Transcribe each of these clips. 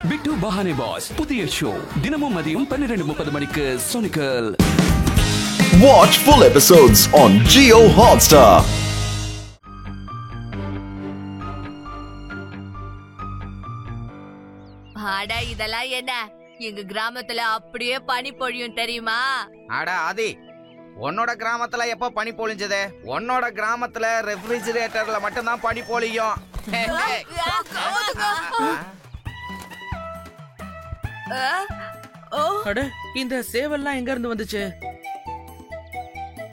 பிட்டு பஹானே pass புதிய show தினமும் மதியம் 12:30 மணிக்கு சோனிக்கல். Watch full episodes on Jio Hotstar. அட இதெல்லாம் என்ன? எங்க கிராமத்துல அப்படியே பனி பொழியும் தெரியுமா? அட ஆதி, உன்னோட கிராமத்துல எப்ப பனி பொழிஞ்சது? உன்னோட கிராமத்துல ரெஃப்ரிஜிரேட்டர்ல மட்டும்தான் பனி பொழியும். அட இந்த சேவல்லாம் எங்க இருந்து வந்துச்சு?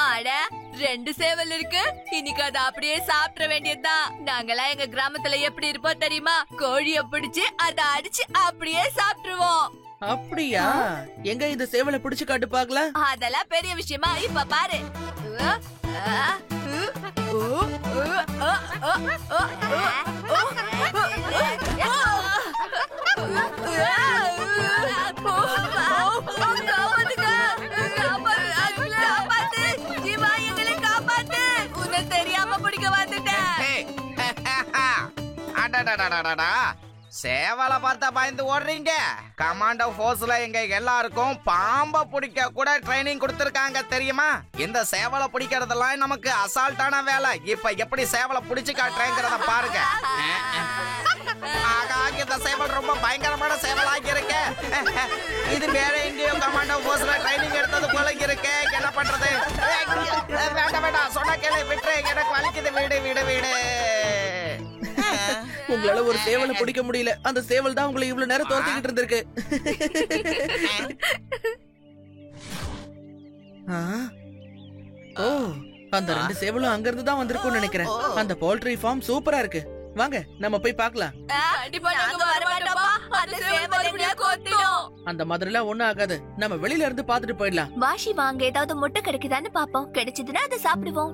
அட 2 சேவல் இருக்கு. இன்னைக்கு அதை அப்படியே சாப்பிட வேண்டியதுதான். நாங்கெல்லாம் எங்க கிராமத்துல எப்படி இருப்போம் தெரியுமா? கோழிய பிடிச்சு அதை அடிச்சு அப்படியே சாப்பிட்டுருவோம். அப்படியா? எங்க இந்த சேவலை பிடிச்சு காட்டு பாக்கலாம். அதெல்லாம் பெரிய விஷயமா? இப்ப பாரு. தெரியாம பிடிக்க வந்துட்டேன். சேவலை பார்த்தா பயந்து ஓடுறீங்க? கமாண்டோ போர்ஸ்ல எங்க எல்லாருக்கும் பாம்ப பிடிக்க கூட ட்ரைனிங் கொடுத்திருக்காங்க தெரியுமா? இந்த சேவலை பிடிக்கிறதெல்லாம் நமக்கு அசால்ட்டான வேலை. இப்ப எப்படி சேவலை பிடிச்சு காட்டுறேங்கிறத பாருங்க. இந்த சேவல் ரொம்ப பயங்கரமான சேவலாகி இருக்கு. இது வேற எங்கேயோ கமாண்டோ போர்ஸ்ல ட்ரைனிங் எடுத்தது போல இருக்கு. என்ன பண்றது? வேண்டாம் வேண்டாம், சொன்ன கேளு, விட்டு, எனக்கு வலிக்குது. வீடு வீடு வீடு. உங்களால ஒரு சேவலை பிடிக்க முடியல. அந்த சேவல் தான் உங்களை இவ்வளவு நேரம் தோர்த்திக்கிட்டு இருந்திருக்கு. ஓ, அந்த 2 சேவலும் அங்க இருந்து தான் வந்திருக்கும்னு நினைக்கிறேன். அந்த போல்ட்ரி ஃபார்ம் சூப்பரா இருக்கு. வாங்க நம்ம போய் பார்க்கலாம். அந்த மாதிரிலாம் ஒண்ணும் ஆகாது. நம்ம வெளியில இருந்து பாத்துட்டு போயிடலாம். வாஷி வாங்க, ஏதாவது முட்டை கிடைக்குதான்னு பாப்போம். கிடைச்சதுன்னா அதை சாப்பிடுவோம்.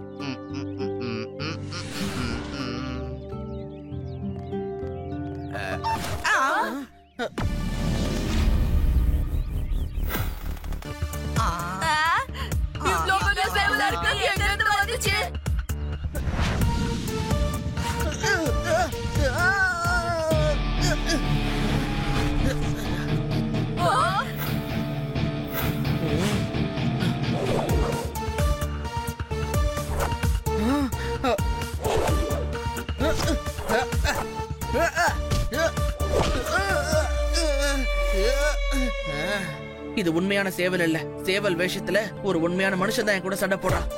இது உண்மையான சேவல் இல்ல. சேவல் வேஷத்துல ஒரு உண்மையான மனுஷன் தான் என் கூட சண்டை போடுறான்.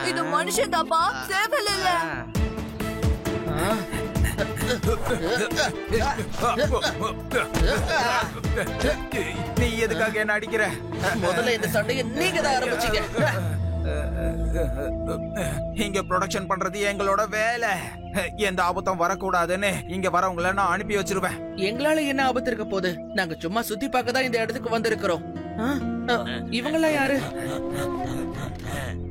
இது மனுஷன் தாப்பா, சேவல் இல்ல. நீ எதுக்காக என்ன அடிக்கிற? முதல்ல இந்த சண்டையை நீங்க தான் ஆரம்பிச்சீங்க. இங்க ப்ரொடக்ஷன் பண்றது எங்களோட வேலை. எந்த ஆபத்தும் வரக்கூடாதுன்னு இங்க வரவங்கள நான் அனுப்பி வச்சிருவேன். எங்களால என்ன ஆபத்து இருக்க போகுது? நாங்க சும்மா சுத்தி பார்க்க தான் இந்த இடத்துக்கு வந்திருக்கிறோம். இவங்கெல்லாம் யாரு?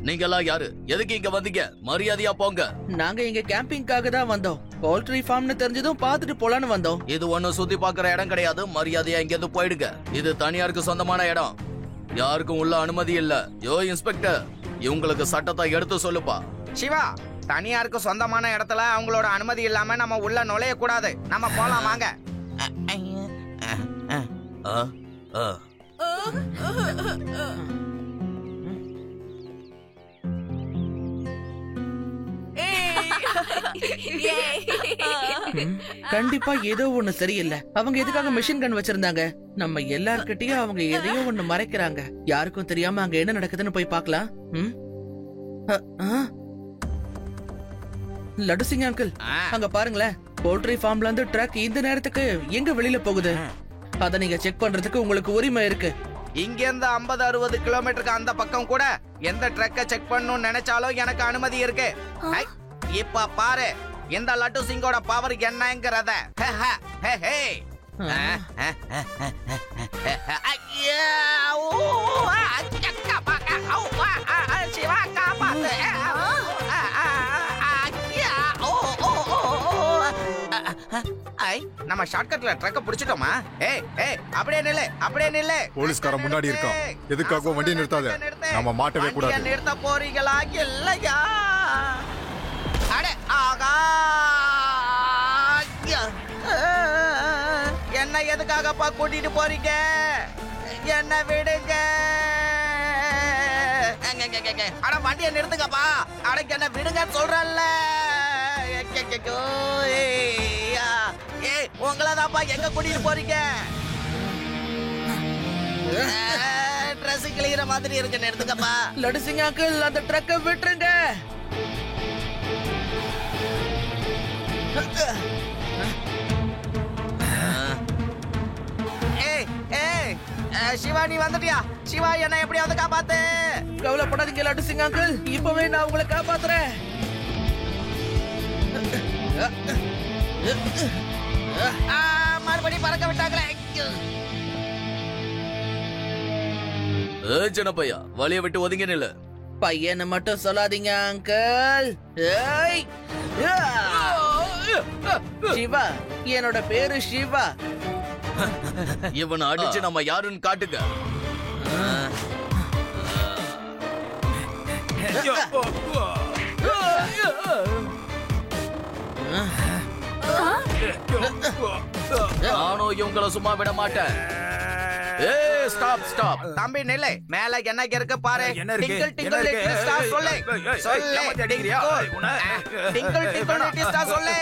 நீங்கெல்லாம் யாரு? எதுக்கு இங்க வந்தீங்க? மரியாதையா போங்க. நாங்க இங்க கேம்பிங்காக தான் வந்தோம். போல்ட்ரி ஃபார்ம்னு தெரிஞ்சதும் பாத்துட்டு போலான்னு வந்தோம். இது ஒண்ணும் சுத்தி பாக்குற இடம் கிடையாது. மரியாதையா இங்க இருந்து போயிடுங்க. இது தனியாருக்கு சொந்தமான இடம். யாருக்கும் உள்ள அனுமதி இல்ல. யோ இன்ஸ்பெக்டர், இவங்களுக்கு சட்டத்தை எடுத்து சொல்லுப்பா. சிவா, தனியாருக்கு சொந்தமான இடத்துல அவங்களோட அனுமதி இல்லாம நம்ம உள்ள நுழைய கூடாது. நம்ம போலாம் வாங்க. கண்டிப்பா ஏதோ ஒண்ணு சரியில்லை. அவங்க எதுக்காக மெஷின் கன் வச்சிருந்தாங்க? நம்ம எல்லார்கிட்டயும் அவங்க எதையோ ஒண்ணு மறைக்கிறாங்க. யாருக்கும் தெரியாம அங்க என்ன நடக்குதுன்னு போய் பார்க்கலாம். லட்டு சிங் அங்கிள், அங்க பாருங்களேன். போல்ட்ரி ஃபார்ம்ல இருந்து ட்ரக் இந்த நேரத்துக்கு எங்க வெளியில போகுது? அத நீங்க செக் பண்றதுக்கு உங்களுக்கு உரிமை இருக்கு. இங்க இருந்து 50-60 கிலோமீட்டருக்கு அந்த பக்கம் கூட எந்த ட்ரக்க செக் பண்ணணும்னு நினைச்சாலும் எனக்கு அனுமதி இருக்கு. இப்ப பாரு இந்த லட்டு சிங்கோட பவர் என்னங்கறத. சிவா காப்பாத்து. ஐ நம்ம ஷார்ட்கட்ல ட்ரக்க புடிச்சிட்டோமா? ஏய் அப்படியே நில்லு. போலீஸ்காரன் முன்னாடி இருக்கான். எதுக்காக வண்டி நிறுத்தாத. நாம மாட்டவே கூடாது. நிறுத்த போறீங்களா இல்லையா? அடே ஆகா! என்ன எதுக்காகப்பா கூட்டிட்டு போறீங்க? என்ன விடுங்க. அட வண்டியை நிறுத்துங்கப்பா. அடக்கு என்ன விடுங்க சொல்றல்ல. உங்களதாப்பா எங்க கூட்டிட்டு போறீங்க? ட்ரெஸ் கிளியற மாதிரி இருக்கு, நிறுத்துங்கப்பா. லட்டு சிங் அங்கிள், அந்த ட்ரக்கை விட்டுருங்க. சிவா நீ வந்துட்டியா? சிவா என்ன எப்படியாவது காப்பாத்து. கவலைப்படாதீங்க லட்டு சிங் அங்கிள், இப்பவே நான் உங்களை காப்பாத்துறேன். மறுபடி பறக்க விட்டாங்களே. சின்னப்பையா, வழிய விட்டு ஒதுங்கி நில்லு. பையனை மட்டும் சொல்லாதீங்க அங்கிள். ஏய்! சிவா, என்னோட பேரு சிவா. இவனை அடிச்சு நம்ம யாருன்னு காட்டுங்க. நானும் இவங்கள சும்மா விட மாட்டேன். ஏய் ஸ்டாப். தம்பி நில்லு. மேல என்ன இருக்கு பாரு. என்ன இருக்கு? டிங்கிள் டிங்கிள் லிட்டில் ஸ்டார் சொல்லு. டிங்கிள் டிங்கிள் லிட்டில் ஸ்டார் சொல்லு.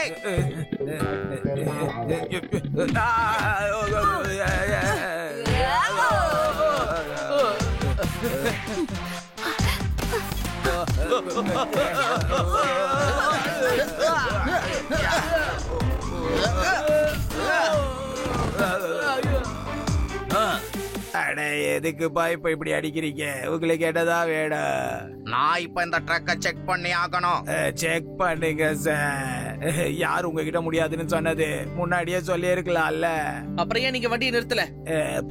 அட எதுக்குப்பா இப்ப இப்படி அடிக்கிறீங்க? உங்களுக்கு கேட்டதா வேணும். நான் இப்ப இந்த ட்ரக்க செக் பண்ணி ஆகணும். செக் பண்ணுங்க சார். யார் உங்ககிட்ட முடியாதுன்னு சொன்னது? முன்னாடியே சொல்லி இருக்கலாம்ல. அப்புறம் ஏன் நீங்க வண்டியை நிறுத்தல?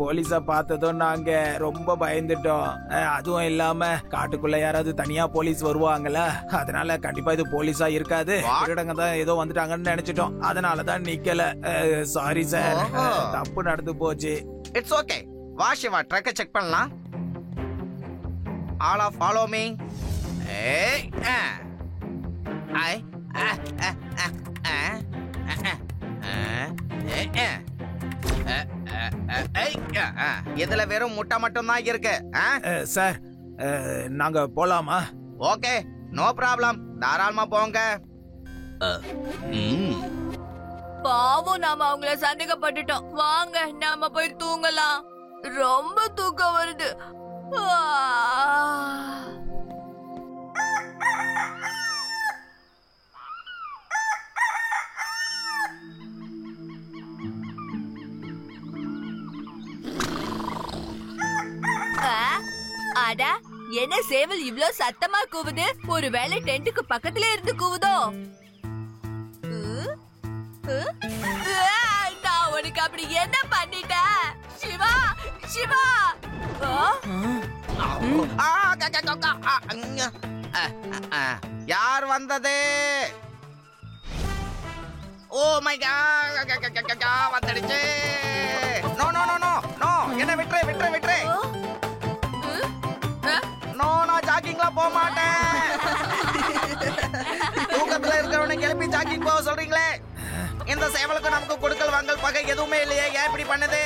போலீஸ பார்த்ததும் நாங்க ரொம்ப பயந்துட்டோம். அதுவும் இல்லாம காட்டுக்குள்ள யாராவது தனியா போலீஸ் வருவாங்கல்ல, அதனால கண்டிப்பா இது போலீஸா இருக்காது. திருடங்க தான் ஏதோ வந்துட்டாங்கன்னு நினைச்சிட்டோம். அதனாலதான் நிக்கல. சாரி சார், தப்பு நடந்து போச்சு. It's okay. வா சிவா, ட்ரக்க செக் பண்ணலாம். All of follow me. ஏய் ஐ இதுல வெறும் முட்டை மட்டும் தான் இருக்கு. சார், நாங்க போலாமா? Okay, no problem. தாராளமா போங்க. பாவம், நாம அவங்கள சந்தேகப்பட்டுட்டோம். வாங்க நாம போய் தூங்கலாம். ரொம்ப தூக்கம் வருது. அட, என்ன சேவல் இவ்ளோ சத்தமா கூவுது? ஒருவேளை டென்ட்டுக்கு பக்கத்துல இருந்து கூவுதோ? நான் உனக்கு அப்படி என்ன பண்ணிட்டேன்? சிவா, சிவா! யார் வந்தது? ஓ மை காட், வந்துடுச்சு. No no no no no, என்ன விட்டுரு. நோ, நான் ஜாக்கிங்லாம் போக மாட்டேன். தூக்கத்துல இருக்கிறவனை கிளப்பி ஜாக்கிங் போக சொல்றீங்களே? இந்த சேவலுக்கு நமக்கு கொடுக்கல் வாங்கல் பகை எதுவுமே இல்லையே, ஏன் இப்படி பண்ணுது?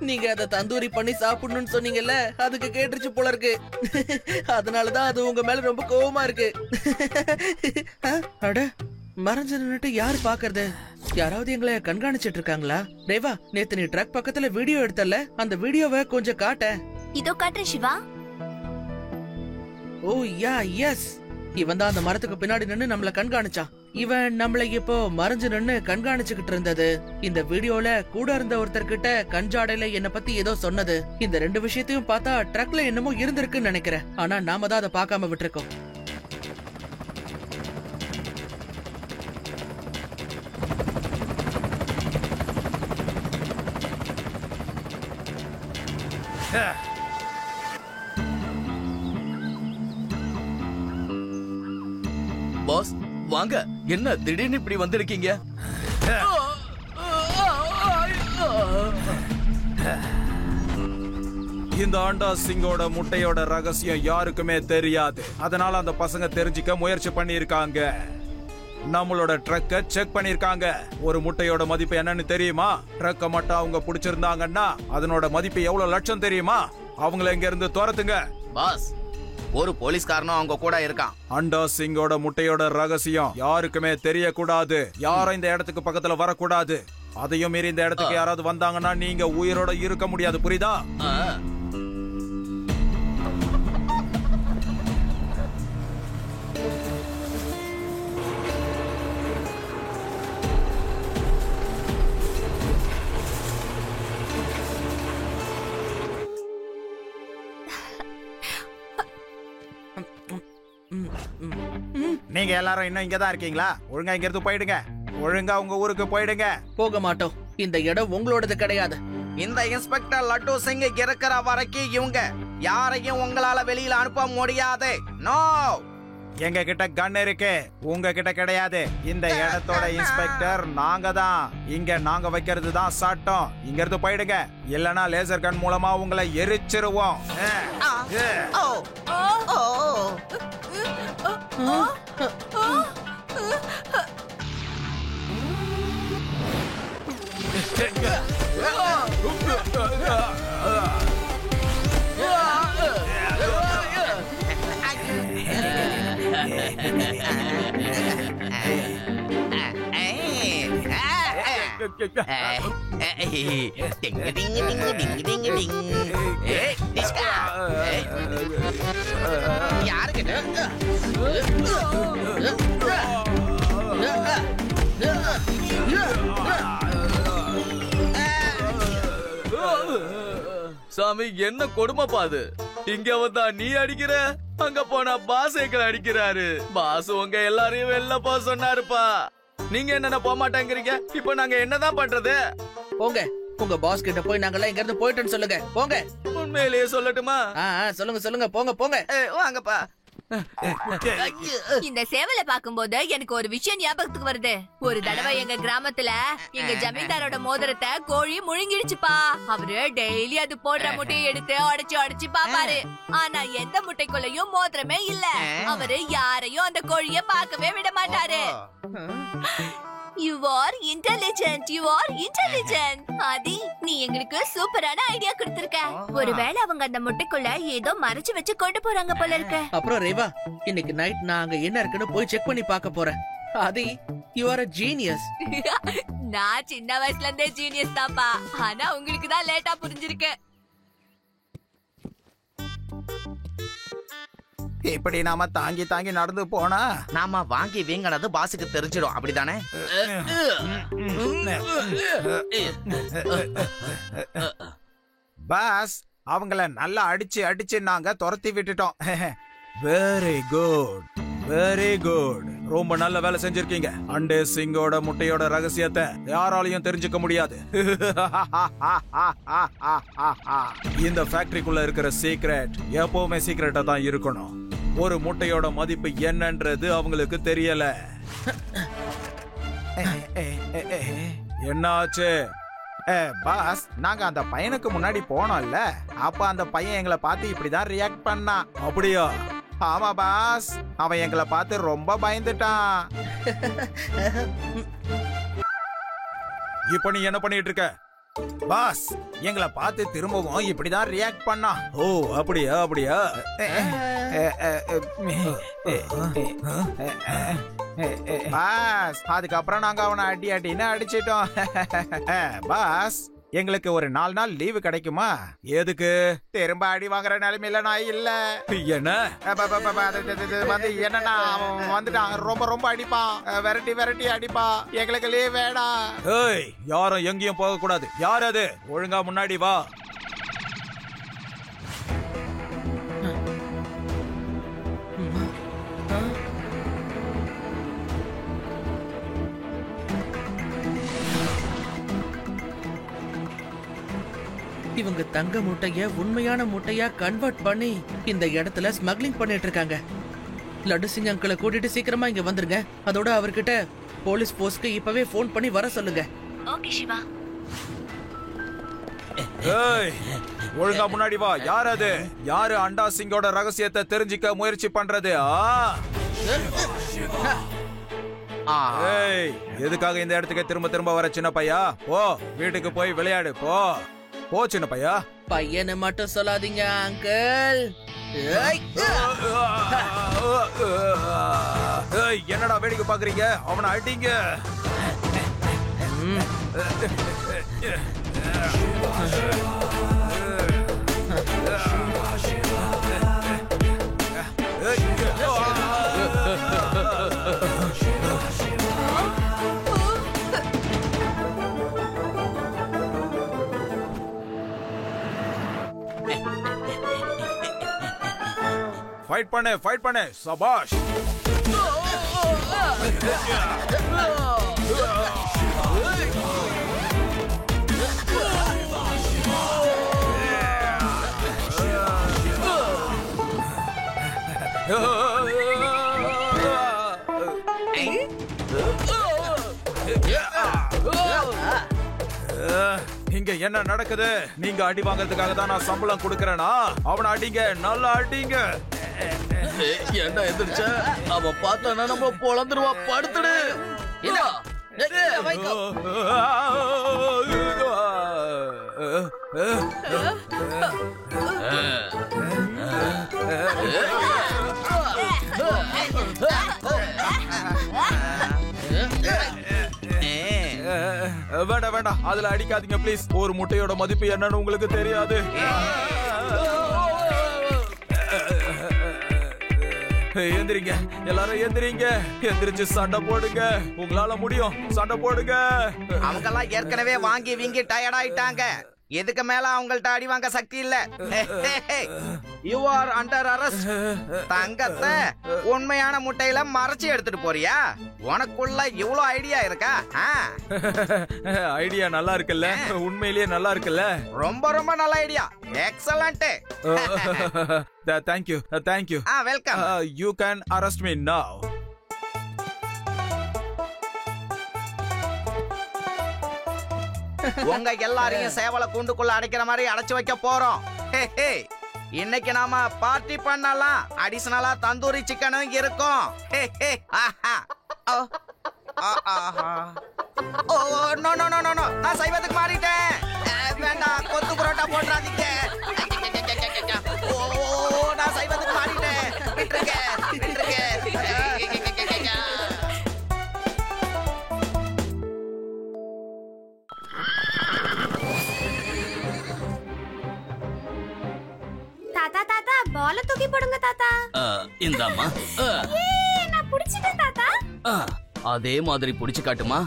நீங்க அத தந்தூரி பண்ணி சாப்பிடணும்னு சொன்னீங்கல்ல, அதுக்கு கேட்டுருச்சு போல இருக்கு. அதனாலதான் அது உங்க மேல ரொம்ப கோவமா இருக்கு. அட, மறைஞ்சு நின்னுட்டு யாரு பாக்குறது? யாராவது எங்களை கண்காணிச்சிட்டு இருக்காங்களா? தேவா, நேத்து நீ ட்ரக் பக்கத்துல வீடியோ எடுத்தல, அந்த வீடியோவை கொஞ்சம் காட்ட. இதோ காட்டுறேன் சிவா. ஓ யா, எஸ். இவன் தான் அந்த மரத்துக்கு பின்னாடி நின்னு நம்மள கண்காணிச்சான். இவன் நம்மள இப்போ மறைஞ்சு நின்னு கண்காணிச்சுக்கிட்டு இருந்தது. இந்த வீடியோல கூட இருந்த ஒருத்தர் கிட்ட கஞ்சாடையில என்ன பத்தி ஏதோ சொன்னது. இந்த ரெண்டு விஷயத்தையும் பார்த்தா ட்ரக்ல என்னமோ இருந்திருக்குன்னு நினைக்கிறேன். ஆனா நாம தான் அதை பார்க்காம விட்டுருக்கோம். பாஸ் வாங்க. என்ன திடீர்னு இப்படி வந்திருக்கீங்க? இந்த ஆண்டா சிங்கோட முட்டையோட ரகசியம் யாருக்குமே தெரியாது. அதனால அந்த பசங்க தெரிஞ்சுக்க முயற்சி பண்ணிருக்காங்க. நம்மளோட ட்ரக்க செக் பண்ணிருக்காங்க. ஒரு முட்டையோட மதிப்பு என்னன்னு தெரியுமா? ட்ரக்க மட்டும் அவங்க புடிச்சிருந்தாங்கன்னா அதனோட மதிப்பு எவ்வளவு லட்சம் தெரியுமா? அவங்கள இங்க இருந்து துரத்துங்க. பாஸ், ஒரு போலீஸ்காரனும் அவங்க கூட இருக்கான். அண்டா சிங்கோட முட்டையோட ரகசியம் யாருக்குமே தெரியக்கூடாது. யாரும் இந்த இடத்துக்கு பக்கத்துல வரக்கூடாது. அதையும் மீறி இந்த இடத்துக்கு யாராவது வந்தாங்கன்னா நீங்க உயிரோட இருக்க முடியாது. புரியுதா? நீங்க எல்லாரும் இன்னும் இங்கதான் இருக்கீங்களா? ஒழுங்கா இங்க இருந்து போயிடுங்க. ஒழுங்கா உங்க ஊருக்கு போயிடுங்க. போக மாட்டோம். இந்த இடம் உங்களோடது கிடையாது. இந்த இன்ஸ்பெக்டர் லட்டு சிங் இருக்கிற வரைக்கும் இவங்க யாரையும் உங்களால வெளியில அனுப்ப முடியாது. நோ, எங்க கிட்ட கன் இருக்கு, உங்க கிட்ட கிடையாது. இந்த இடத்தோட இன்ஸ்பெக்டர் நாங்க தான். இங்க நாங்க வைக்கிறது தான் சட்டம். இங்க இருந்து போயிடுங்க, இல்லனா லேசர் கன் மூலமா உங்களை எரிச்சிருவோம். சாமி, என்ன கொடுமை பாது. இங்க வந்தா நீ அடிக்கிற, அங்க போனா பாஸ் எங்களை அடிக்கிறாரு. பாஸ் உங்க எல்லாரையும் வெளில போ சொன்னாருப்பா. நீங்க என்னென்ன போக மாட்டேங்கிறீங்க. இப்ப நாங்க என்னதான் பண்றது? போங்க, உங்க பாஸ் கிட்ட போய் நாங்கெல்லாம் இங்க இருந்து போயிட்டோன்னு சொல்லுங்க. போங்க. உண்மையிலேயே சொல்லட்டுமா? சொல்லுங்க சொல்லுங்க, போங்க போங்க. வாங்கப்பா. இந்த சேவலை பாக்கும்போது எனக்கு ஒரு விஷயம் ஞாபகத்துக்கு வருது. ஒரு தடவை எங்க கிராமத்துல எங்க ஜமீன்தாரோட மோதிரத்தை கோழி முழுங்கிடுச்சுப்பா. அவரு டெய்லி அது போடுற முட்டையை எடுத்து உடைச்சு உடைச்சு பாப்பாரு. ஆனா எந்த முட்டைக்குள்ளயும் மோதிரமே இல்ல. அவரு யாரையும் அந்த கோழிய பார்க்கவே விட மாட்டாரு. You are intelligent. You are intelligent. ஆதி, நீ எங்களுக்கு சூப்பரான ஐடியா கொடுத்திருக்க. ஒருவேளை அவங்க அந்த முட்டைக்குள்ள ஏதோ மறைச்சு வச்சு கொண்டு போறாங்க போல இருக்கு. அப்புறம் ரேவா, இன்னைக்கு நைட் நான் அங்க என்ன இருக்குன்னு போய் செக் பண்ணி பார்க்க போறேன். ஆதி, you are a genius. நான் சின்ன வயசுல இருந்தே ஜீனியஸ் தான்ப்பா. ஆனா உங்களுக்கு தான் லேட்டா புரிஞ்சிருக்கு. இப்படி நாம தாங்கி தாங்கி நடந்து போனா நாம வாங்கி வீங்கினது பாஸுக்கு தெரிஞ்சிடும். அப்படித்தானே? பாஸ், அவங்கள நல்லா அடிச்சு அடிச்சு நாங்க துரத்தி விட்டுட்டோம். Very good, very good. ரொம்ப நல்ல வேலை செஞ்சிருக்கீங்க. அண்டே சிங்கோட முட்டையோட ரகசியத்தை யாராலையும் தெரிஞ்சுக்க முடியாது. இந்த ஃபேக்டரிக்குள்ள இருக்கிற சீக்ரெட் எப்பவுமே சீக்ரெட்டா தான் இருக்கணும். ஒரு முட்டையோட மதிப்பு என்னன்றது அவங்களுக்கு தெரியல. என்னாச்சு பாஸ்? நாங்க அந்த பையனுக்கு முன்னாடி போனோம்ல, அப்ப அந்த பையன் எங்களை பார்த்து இப்படிதான் ரியாக்ட் பண்ணான். அப்படியா? ஆமா பாஸ், அவன் எங்களை பார்த்து ரொம்ப பயந்துட்டான். இப்ப நீ என்ன பண்ணிட்டு இருக்க? பாஸ், எங்களை பார்த்து திரும்பவும் இப்படிதான் ரியாக்ட் பண்ணா. ஓ, அப்படியா? அப்படியா? பாஸ், அதுக்கப்புறம் நாங்க அவனை அடி அடின்னு அடிச்சிட்டோம். பாஸ், எங்களுக்கு ஒரு 4 நாள் லீவு கிடைக்குமா? எதுக்கு? திரும்ப அடி வாங்குற நிலைமையில நான் இல்ல. என்ன வந்து என்னன்னா அவன் வந்துட்டான், ரொம்ப ரொம்ப அடிப்பான், விரட்டி விரட்டி அடிப்பான். எங்களுக்கு லீவ் வேணாம். ஏய், யாரும் எங்கேயும் போக கூடாது. யார் அது? ஒழுங்கா முன்னாடி வா. இவங்க தங்க முட்டைய உண்மையான முட்டையா கன்வெர்ட் பண்ணி இந்த இடத்துல ஸ்மக்லிங் பண்ணிட்டு இருக்காங்க. லட்டு சிங் அங்கிளை கூட்டிட்டு சீக்கிரமா இங்க வந்துருங்க. அதோட அவர்கிட்ட போலீஸ் போஸ்ட்க்கு இப்பவே போன் பண்ணி வர சொல்லுங்க. ஓகே சிவா. ஏய், ஒழுங்கா முன்னாடி வா. யார் அது? யாரு அண்டா சிங்கோட ரகசியத்தை தெரிஞ்சுக்க முயற்சி பண்றது? ஏய், எதுக்காக இந்த இடத்துக்கு திரும்ப திரும்ப வர சின்ன பையா? போ, வீட்டுக்கு போய் விளையாடு. போ போ சின்ன பையா. பையனை மட்டும் சொல்லாதீங்க அங்கிள். ஏய், என்னடா வேடிக்கை பாக்குறீங்க? அவனை அடிங்க. ஃபைட் பண்ணு சபாஷ். இங்க என்ன நடக்குது? நீங்க அடி வாங்கறதுக்காக தான் நான் சம்பளம் கொடுக்கறேனா? அவனை அடிங்க, நல்லா அடிங்க. ஏன்டா எந்திரிச்ச? அவன் பார்த்தானா நம்ம பொளந்துருவா. படுத்துடு. வேண்டாம், அதுல அடிக்காதீங்க ப்ளீஸ். ஒரு முட்டையோட மதிப்பு என்னன்னு உங்களுக்கு தெரியாது. எந்திரிங்க, எல்லாரும் எந்திரிங்க. எந்திரிச்சு சண்டை போடுங்க. உங்களால முடியும், சண்டை போடுங்க. அவங்க எல்லாம் ஏற்கனவே வாங்கி வீங்கி டயர்ட் ஆயிட்டாங்க. எதுக்கு மேல அவங்கள்ட்ட அடி வாங்க சக்தி இல்ல. You are under arrest. தங்கத்தை உண்மையான முட்டையில மறைச்சு எடுத்துட்டு போறியா? உனக்குள்ள இவ்வளவு ஐடியா இருக்கா? ஐடியா நல்லா இருக்குல்ல? உண்மையிலேயே நல்லா இருக்குல்ல? ரொம்ப ரொம்ப நல்ல idea. Excellent. Thank you. Welcome. You can arrest me நவ. உங்க எல்லாரையும் சேவல கூண்டுக்குள்ள அடைக்கிற மாதிரி அடைச்சு வைக்க போறோம். இன்னைக்கு நாம பார்ட்டி பண்ணலாம். அடிஷனலா தந்தூரி சிக்கனும் இருக்கும். நான் சைவத்துக்கு மாறிட்டேன். வேண்டாம், கொத்து புரோட்டா போட்டுறாதீங்க. நான் சைவத்துக்கு மாறிட்டேன். விட்டுருங்க. தாத்தா பால தூக்கி போடுங்க தாத்தா. இந்தாமா. நான் புடிச்சிட்டேன் தாத்தா. அதே மாதிரி புடிச்சு காட்டுமா.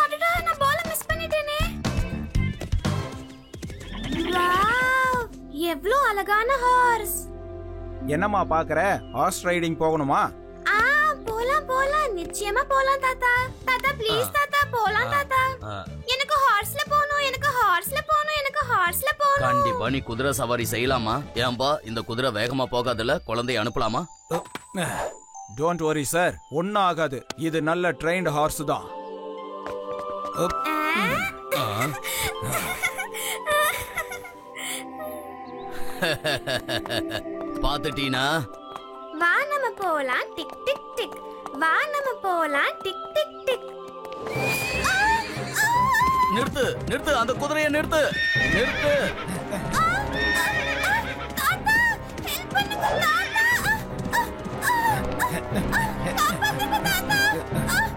அடடா, நான் பால மிஸ் பண்ணிட்டேனே. வாவ், எவ்ளோ அழகான ஹார்ஸ். என்னம்மா பாக்குற? ஹார்ஸ் ரைடிங் போகணுமா? போலாம், நிச்சயமா போலாம் தாத்தா. தாத்தா ப்ளீஸ் தாத்தா, போலாம் தாத்தா. எனக்கு ஹார்ஸ்ல போணும். கண்டிப்பா நீ குதிரை சவாரி செய்யலாமா? ஏன்பா இந்த குதிரை வேகமா போகாதுல? குழந்தைய அனுப்பலாமா? டோன்ட் வரி சார், ஒன்னும் ஆகாது. இது நல்ல ட்ரெயின்ட் ஹார்ஸ் தான். பாத்துட்டீனா? வா நம்ம போலாம். Tick tick tick. வா நம்ம போலாம். Tick tick tick. நிறுத்து, அந்த குதிரையை நிறுத்து.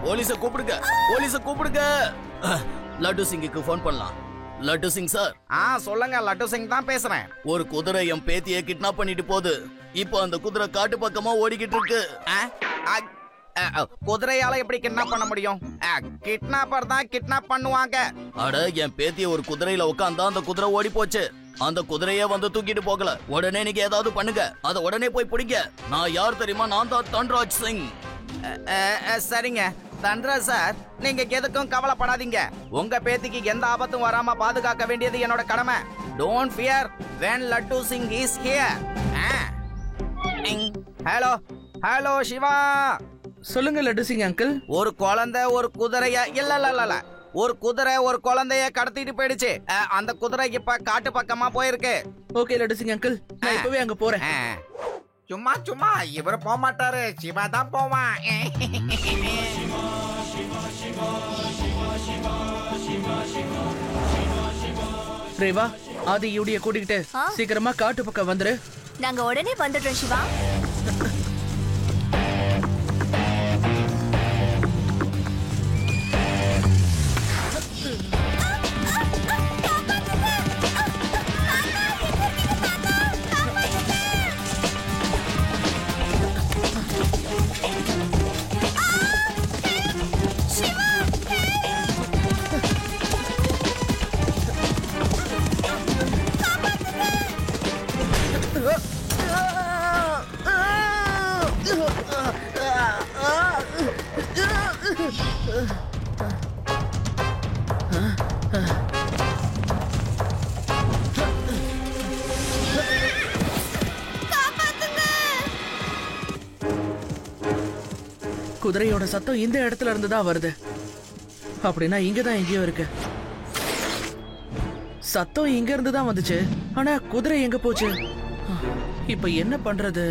போலீஸ கூப்பிடுங்க. லட்டு சிங்குக்கு போன் பண்ணலாம். லட்டு சிங் சார். சொல்லுங்க, லட்டு சிங் தான் பேசுறேன். ஒரு குதிரை என் பேத்தியை கிட்னாப் பண்ணிட்டு போகுது. இப்போ அந்த குதிரை காட்டு பக்கமா ஓடிக்கிட்டு இருக்கு. குதிரையால எப்படி கிட்னாப் பண்ண முடியும்? கிட்னாப்பர் தான் கிட்னாப் பண்ணுவாங்க. அட, என் பேத்திய ஒரு குதிரையில உட்கார்ந்தா அந்த குதிரை ஓடி போச்சு. அந்த குதிரையே வந்து தூக்கிட்டு போகல. உடனே நீங்க ஏதாவது பண்ணுங்க. அத உடனே போய் பிடிங்க. நான் யார் தெரியுமா? நான் தான் தன்ராஜ் சிங். சரிங்க தன்ராஜ் சார், நீங்க எதுக்கும் கவலைப்படாதீங்க. உங்க பேத்திக்கு எந்த ஆபத்தும் வராம பாதுகாக்க வேண்டியது என்னோட கடமை. Don't fear when Laddu Singh is here. Hello hello Shiva. சொல்லுங்க லட்டு சிங் அங்கிள். ஒரு குழந்தை ஒரு குதிரைய இல்ல ஒரு குதிரை ஒரு குழந்தைய கடத்திட்டு போயிடுச்சு. அந்த குதிரை இப்ப காட்டு பக்கமா போயிருக்கு. ஓகே லட்டு சிங் அங்கிள், நான் இப்பவே அங்க போறேன். சும்மா இவரு போக மாட்டாரு, சிவா தான் போவான். ரேவா, ஆதி யூடிய கூட்டிக்கிட்டு சீக்கிரமா காட்டு பக்கம் வந்துரு. நாங்க உடனே வந்துடுறோம் சிவா. குதிரையோட சத்தம் இந்த இடத்துல இருந்து தான் வருது. அப்படின்னா இங்கதான் எங்கேயோ இருக்கு. சத்தம் இங்க இருந்து தான் வந்துச்சு, ஆனா குதிரை எங்க போச்சு? இப்ப என்ன பண்றது?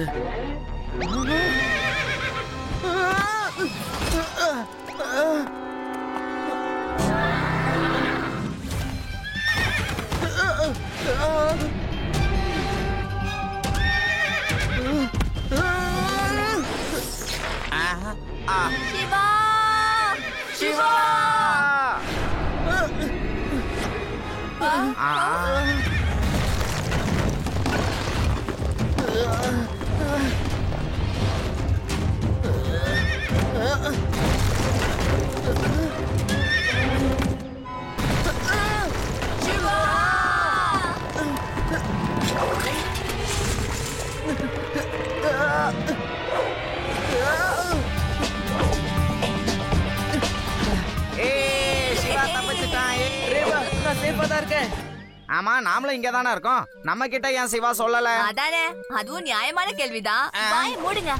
சிவா சிவா. ஆமா, நாமளும் இங்க தானே இருக்கோம். நம்ம கிட்ட ஏன் சிவா சொல்லல? அதானே, அதுவும் நியாயமான கேள்விதான். வாயை மூடுங்க.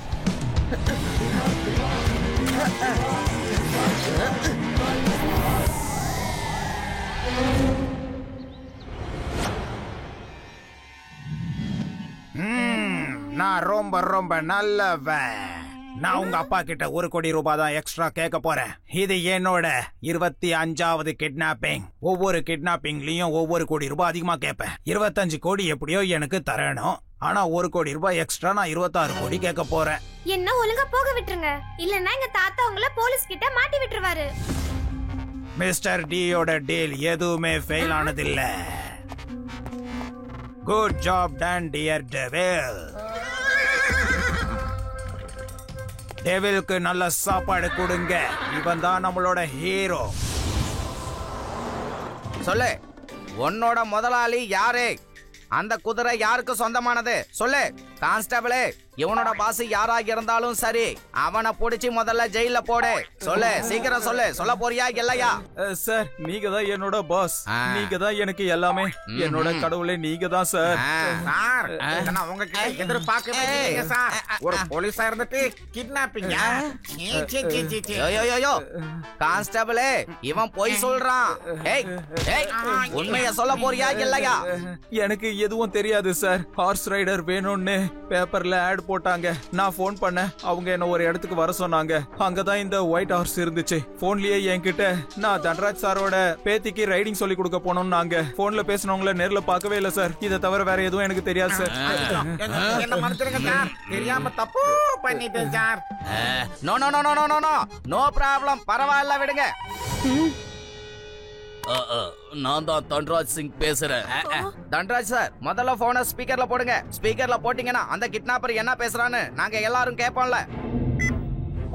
நான் ரொம்ப ரொம்ப நல்லவன். நான் உங்க அப்பா கிட்ட 1 கோடி ரூபாய் தான் எக்ஸ்ட்ரா கேட்க போறேன். இது என்னோட 25வது கிட்னாப்பிங். ஒவ்வொரு கிட்னாப்பிங்லயும் 1 கோடி ரூபாய் அதிகமா கேட்பேன். 25 கோடி எப்படியோ எனக்கு தரணும். ஆனா 1 கோடி ரூபாய் எக்ஸ்ட்ரா நான் 26 கோடி கேட்க போறேன். என்ன ஒழுங்கா போக விட்டுருங்க, இல்லன்னா எங்க தாத்தா உங்களை போலீஸ் கிட்ட மாட்டி விட்டுருவாரு. மிஸ்டர் டியோட டீல் எதுவுமே ஃபெயில் ஆனதில்ல. Good job done dear devil. டெவிலுக்கு நல்ல சாப்பாடு கொடுங்க. இவன் தான் நம்மளோட ஹீரோ. சொல்லு, உன்னோட முதலாளி யாரு? அந்த குதிரை யாருக்கு சொந்தமானது? சொல்லு கான்ஸ்டபிளே. இவனோட பாஸ் யாரா இருந்தாலும் சரி, அவனை புடிச்சு முதல்ல ஜெயில போடு. சொல்லு, சீக்கிரம் சொல்லு. சொல்ல போறியா இல்லையா? சார், நீங்க தான் என்னோட பாஸ். நீங்க தான் எனக்கு எல்லாமே. என்னோட கடவுளே நீங்க தான் சார். உங்ககிட்ட எதிர்பார்க்கவே இல்லைங்க சார். ஒரு போலீஸா இருந்துட்டு கிட்னாப்பிங்கா? கான்ஸ்டபிளே, இவன் போய் சொல்றான். உண்மைய சொல்ல போறியா இல்லையா? எனக்கு எதுவும் தெரியாது சார். ஹார்ஸ் ரைடர் வேணும்னு பேப்பர்ல ஆட் போட்டாங்க. நான் போன் பண்ணேன். அவங்க என்ன ஒரு இடத்துக்கு வர சொன்னாங்க. அங்கதான் இந்த ஒயிட் ஹார்ஸ் இருந்துச்சு. போன்லயே என்கிட்ட நான் தன்ராஜ் சாரோட பேத்திக்கு ரைடிங் சொல்லி கொடுக்க போனோம். நாங்க போன்ல பேசினவங்கள நேர்ல பார்க்கவே இல்ல சார். இதை தவிர வேற எதுவும் எனக்கு தெரியாது சார். என்ன மன்னிச்சிருங்க சார், தெரியாம தப்பு பண்ணிட்டேன் sir. No no no no no no no problem. பரவாயில்ல, விடுங்க. நான் தான் தன்ராஜ் சிங் பேசுறேன். தன்ராஜ் சார், முதல்ல போனை ஸ்பீக்கர்ல போடுங்க. ஸ்பீக்கர்ல போட்டீங்கன்னா அந்த கிட்னாப்பர் என்ன பேசுறான்னு நாங்க எல்லாரும் கேட்போம்ல.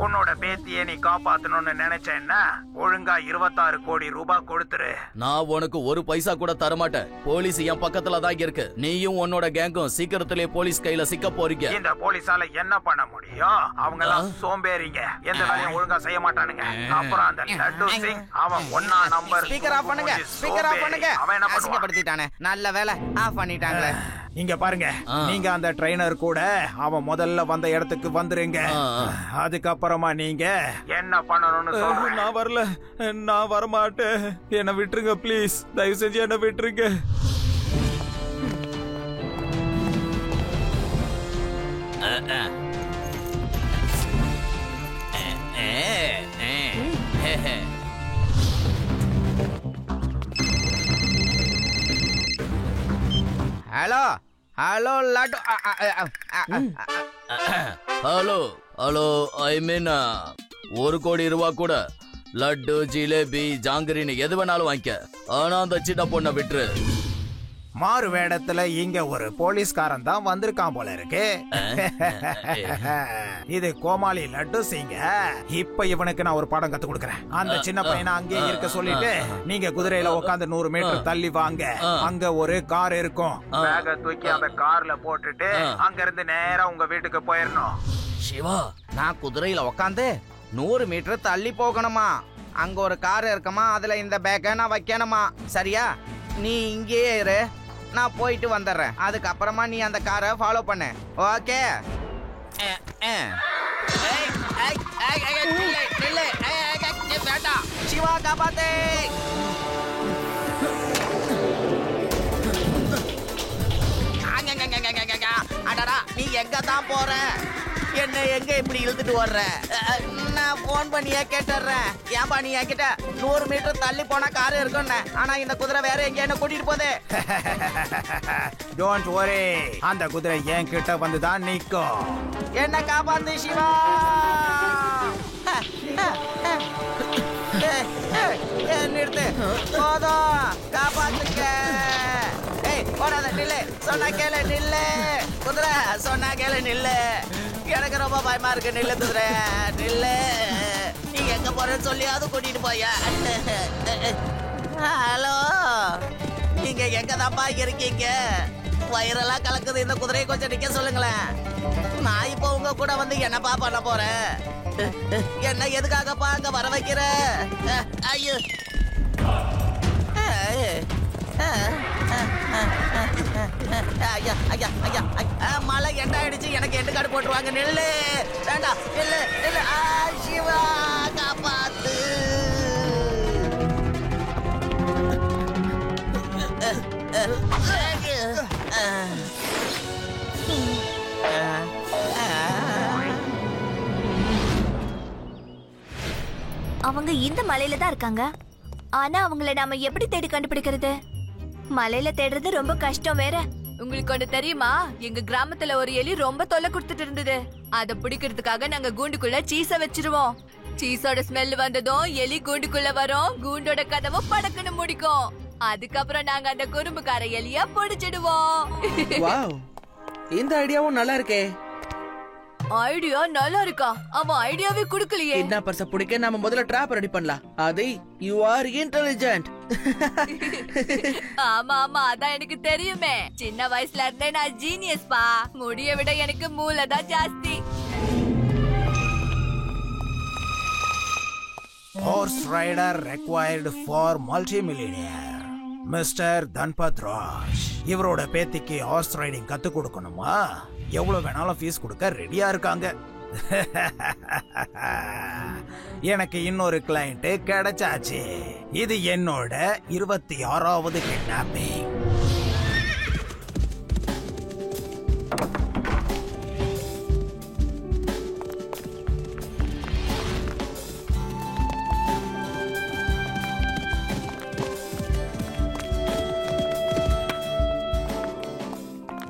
உன்னோட பேத்தியை நீ காப்பாத்தணும்னு நினைச்சேன்னா ஒழுங்கா 26 கோடி ரூபாய் கொடுத்துரு. நான் உனக்கு 1 பைசா கூட தரமாட்டேன். போலீஸ் என் பக்கத்துல தான் இருக்கு. நீயும் உன்னோட கேங்கும் சீக்கிரத்திலே போலீஸ் கையில சிக்க போறீங்க. இந்த போலீஸால என்ன பண்ண முடியும்? அவங்க எல்லாம் சோம்பேறிங்க. எந்த வேலையும் ஒழுங்கா செய்ய மாட்டானுங்க. அப்புறம் அந்த லட்டு சிங், அவன் 1 நம்பர். ஸ்பீக்கர் ஆஃப் பண்ணுங்க. ஸ்பீக்கர் ஆஃப் பண்ணுங்க. அவன் என்ன அசிங்கப்படுத்திட்டானே. நல்ல வேலை ஆஃப் பண்ணிட்டாங்களே. இங்க பாருங்க, நீங்க அந்த ட்ரெயினர் கூட அவன் முதல்ல வந்த இடத்துக்கு வந்துருங்க. அதுக்கப்புறமா நீங்க என்ன பண்ணணும்னு சொல்றேன். நான் வரமாட்டேன். என்ன விட்டுருங்க ப்ளீஸ், தயவு செஞ்சு என்ன விட்டுருங்க. Hello hello Laddu. Hello hello, I mean 1 கோடி ரூபா கூட லட்டு, ஜிலேபி, ஜாங்கிரின்னு எது வேணாலும் வாங்கிக்க. ஆனா அந்த சின்ன பொண்ணை விட்டுரு. மாறு வேடத்துல இங்க ஒரு போலீஸ்காரன் தான் வந்திருக்கான் போல இருக்கு. இது கோமாளி லட்டு சிங்க. இப்ப இவனுக்கு நான் ஒரு பாடம் கத்து கொடுக்கறேன். அந்த சின்ன பையனை அங்கே இருக்க சொல்லிட்டு நீங்க குதிரையில உட்காந்து 100 மீட்டர் தள்ளி வாங்க. அங்க ஒரு கார் இருக்கும். பேக தூக்கி அந்த கார்ல போட்டுட்டு அங்க இருந்து நேரா உங்க வீட்டுக்கு போயிடணும். சிவா, நான் குதிரையில உட்காந்து 100 மீட்டர் தள்ளி போகணுமா? அங்க ஒரு கார் இருக்குமா, அதுல இந்த பேக்க நான் வைக்கணுமா? சரியா? நீ இங்கேயே இரு, நான் போயிட்டு வந்துடுறேன். அதுக்கப்புறமா நீ அந்த காரை ஃபாலோ பண்ணு. ஓகே? சிவா, காப்பாத்தே. அடடா, நீ எங்க தான் போற? என்ன எங்க இப்படி இழுத்துட்டு வர்ற? நான் போன் பண்ணியே கேட்டுறேன். ஏன்பா நீ என்கிட்ட 100 மீட்டர் தள்ளி போனா கார் இருக்குன்னு, ஆனா இந்த குதிரை வேற எங்க என்ன கூட்டிட்டு போதே? டோன்ட் வரி, அந்த குதிரை என் கிட்ட வந்து தான் நிக்கும். என்ன காப்பாத்து சிவா. நிறுத்து, போதும், காப்பாத்துக்க. போடாத, நில்லு, சொன்னா கேளு, நில்லு குதிரை, சொன்னா கேளு, நில்லு. எனக்கு ரொம்ப பயமா இருக்கு, நில்லு குதிரை, நில்லு. நீ எங்க போறேன்னு சொல்லியாவது கூட்டிட்டு போயா? ஹலோ, நீங்க எங்க தான்ப்பா இருக்கீங்க? வயிறெல்லாம் கலக்குது, இந்த குதிரையை கொஞ்சம் நிக்க சொல்லுங்களேன். நான் இப்போ உங்க கூட வந்து என்னப்பா பண்ண போறேன்? என்ன எதுக்காகப்பா அங்க வர வைக்கிற? ஐயோ, ஐயா ஐயா ஐயா, மழை எண்டாயிடுச்சு, எனக்கு எட்டு காடு போட்டுருவாங்க. நெல்லு வேண்டாம், நெல்லு நெல்லு. சிவா, காப்பாத்து. அவங்க இந்த மலையில தான் இருக்காங்க. ஆனா அவங்கள நாம எப்படி தேடி கண்டுபிடிக்கிறது? மலையில தேடுறது ரொம்ப கஷ்டம் வேற. உங்களுக்கு ஒண்ணு தெரியுமா? எங்க கிராமத்துல ஒரு எலி ரொம்ப தொல்லை கொடுத்துட்டு இருந்தது. அத பிடிக்கிறதுக்காக நாங்க கூண்டுக்குள்ள சீஸ வச்சிருவோம். சீஸோட ஸ்மெல் வந்ததும் எலி கூண்டுக்குள்ள வரும். கூண்டோட கதவு படக்குன்னு முடிக்கும். அதுக்கப்புறம் நாங்க அந்த குறும்புக்கார எலியா பிடிச்சிடுவோம். வாவ், இந்த ஐடியாவும் நல்லா இருக்கே. ஐடியா நல்லா இருக்கா? அவன் ஐடியாவே குடுக்கலையே. என்ன பர்ச பிடிக்க நாம முதல்ல ட்ராப் ரெடி பண்ணலாம். அதை யூ ஆர் இன்டெலிஜென்ட். ஆமா ஆமா, அதான் எனக்கு தெரியுமே. சின்ன வயசுல இருந்தே நான் ஜீனியஸ் பா. முடிய விட எனக்கு மூளை தான் ஜாஸ்தி. Horse rider required for multimillionaire mister Dhanpat Raj. இவரோட பேத்திக்கு ஹார்ஸ் ரைடிங் கத்து கொடுக்கணுமா? எவ்வளவு வேணாலும் ஃபீஸ் கொடுக்க ரெடியா இருக்காங்க. எனக்கு இன்னொரு கிளையண்ட் கிடைச்சாச்சு. இது என்னோட 26வது கிட்னாப்பிங்.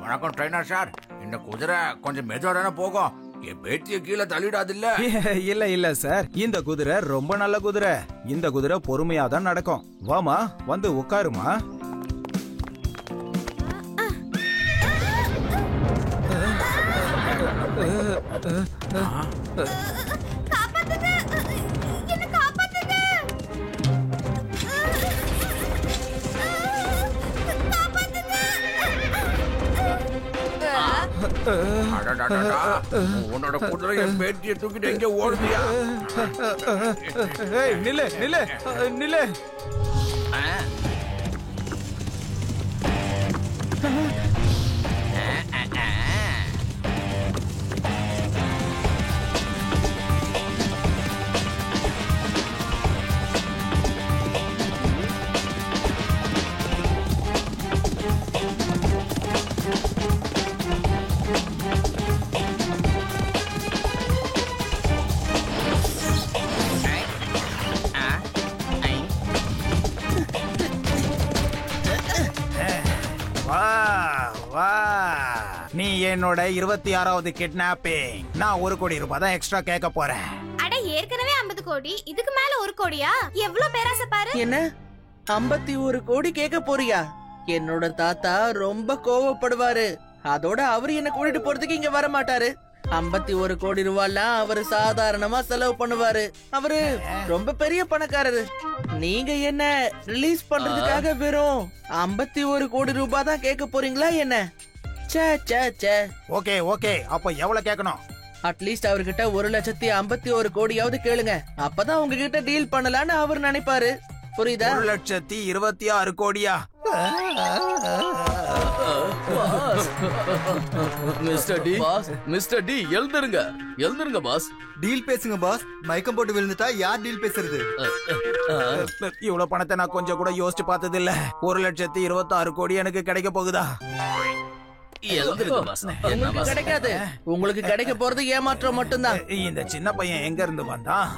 வணக்கம் ட்ரெயினர் சார். இந்த குதிரை கொஞ்சம் மெதுவா தானே போகும். என் பேத்திய கீழே தள்ளிடாது இல்ல? இல்ல இல்ல சார், இந்த குதிரை ரொம்ப நல்ல குதிரை. இந்த குதிரை பொறுமையா தான் நடக்கும். வாமா, வந்து உட்காருமா. உன்னோட குதிரை என் பேத்திய தூக்கிட்டு எங்க ஓடுதியா? நில்லு நில்லு நில்லு. நீ என்னோட 26வது கிட்னாப்பிங். நான் 1 கோடி ரூபாய் தான் எக்ஸ்ட்ரா கேட்க போறேன். அட ஏற்கனவே 50 கோடி, இதுக்கு மேல 1 கோடியா? எவ்வளவு பேராசை பாரு. என்ன 51 கோடி கேட்க போறியா? என்னோட தாத்தா ரொம்ப கோவப்படுவாரு. அதோட அவரு என்ன கூட்டிட்டு போறதுக்கு இங்க வர மாட்டாரு. 51 கோடி ரூபாய்லாம் அவரு சாதாரணமா செலவு பண்ணுவாரு. அவரு ரொம்ப பெரிய பணக்காரரு. நீங்க என்ன ரிலீஸ் பண்றதுக்காக வெறும் 51 கோடி ரூபாய் தான் கேட்க போறீங்களா என்ன? ஓகே ஓகே, அப்ப எவ்வளவு கேட்கணும்? அட்லீஸ்ட் அவர்கிட்ட 1,51 கோடியாவது கேளுங்க. அப்பதான் உங்ககிட்ட டீல் பண்ணலான்னு அவர் நினைப்பாரு. புரியுதா? 1,26 கோடியா? மிஸ்டர் டி எழுந்துருங்க பாஸ். டீல் பேசுங்க பாஸ். மயக்கம் போட்டு விழுந்துட்டா யார் டீல் பேசுறது? இவ்வளவு பணத்தை நான் கொஞ்சம் கூட யோசிச்சு பார்த்தது இல்ல. 1,26 கோடி எனக்கு கிடைக்க போகுதா? உங்களுக்கு கிடைக்காது. உங்களுக்கு கிடைக்க போறது ஏமாற்றம் மட்டும்தான். இந்த சின்ன பையன் எங்க இருந்து வந்தான்?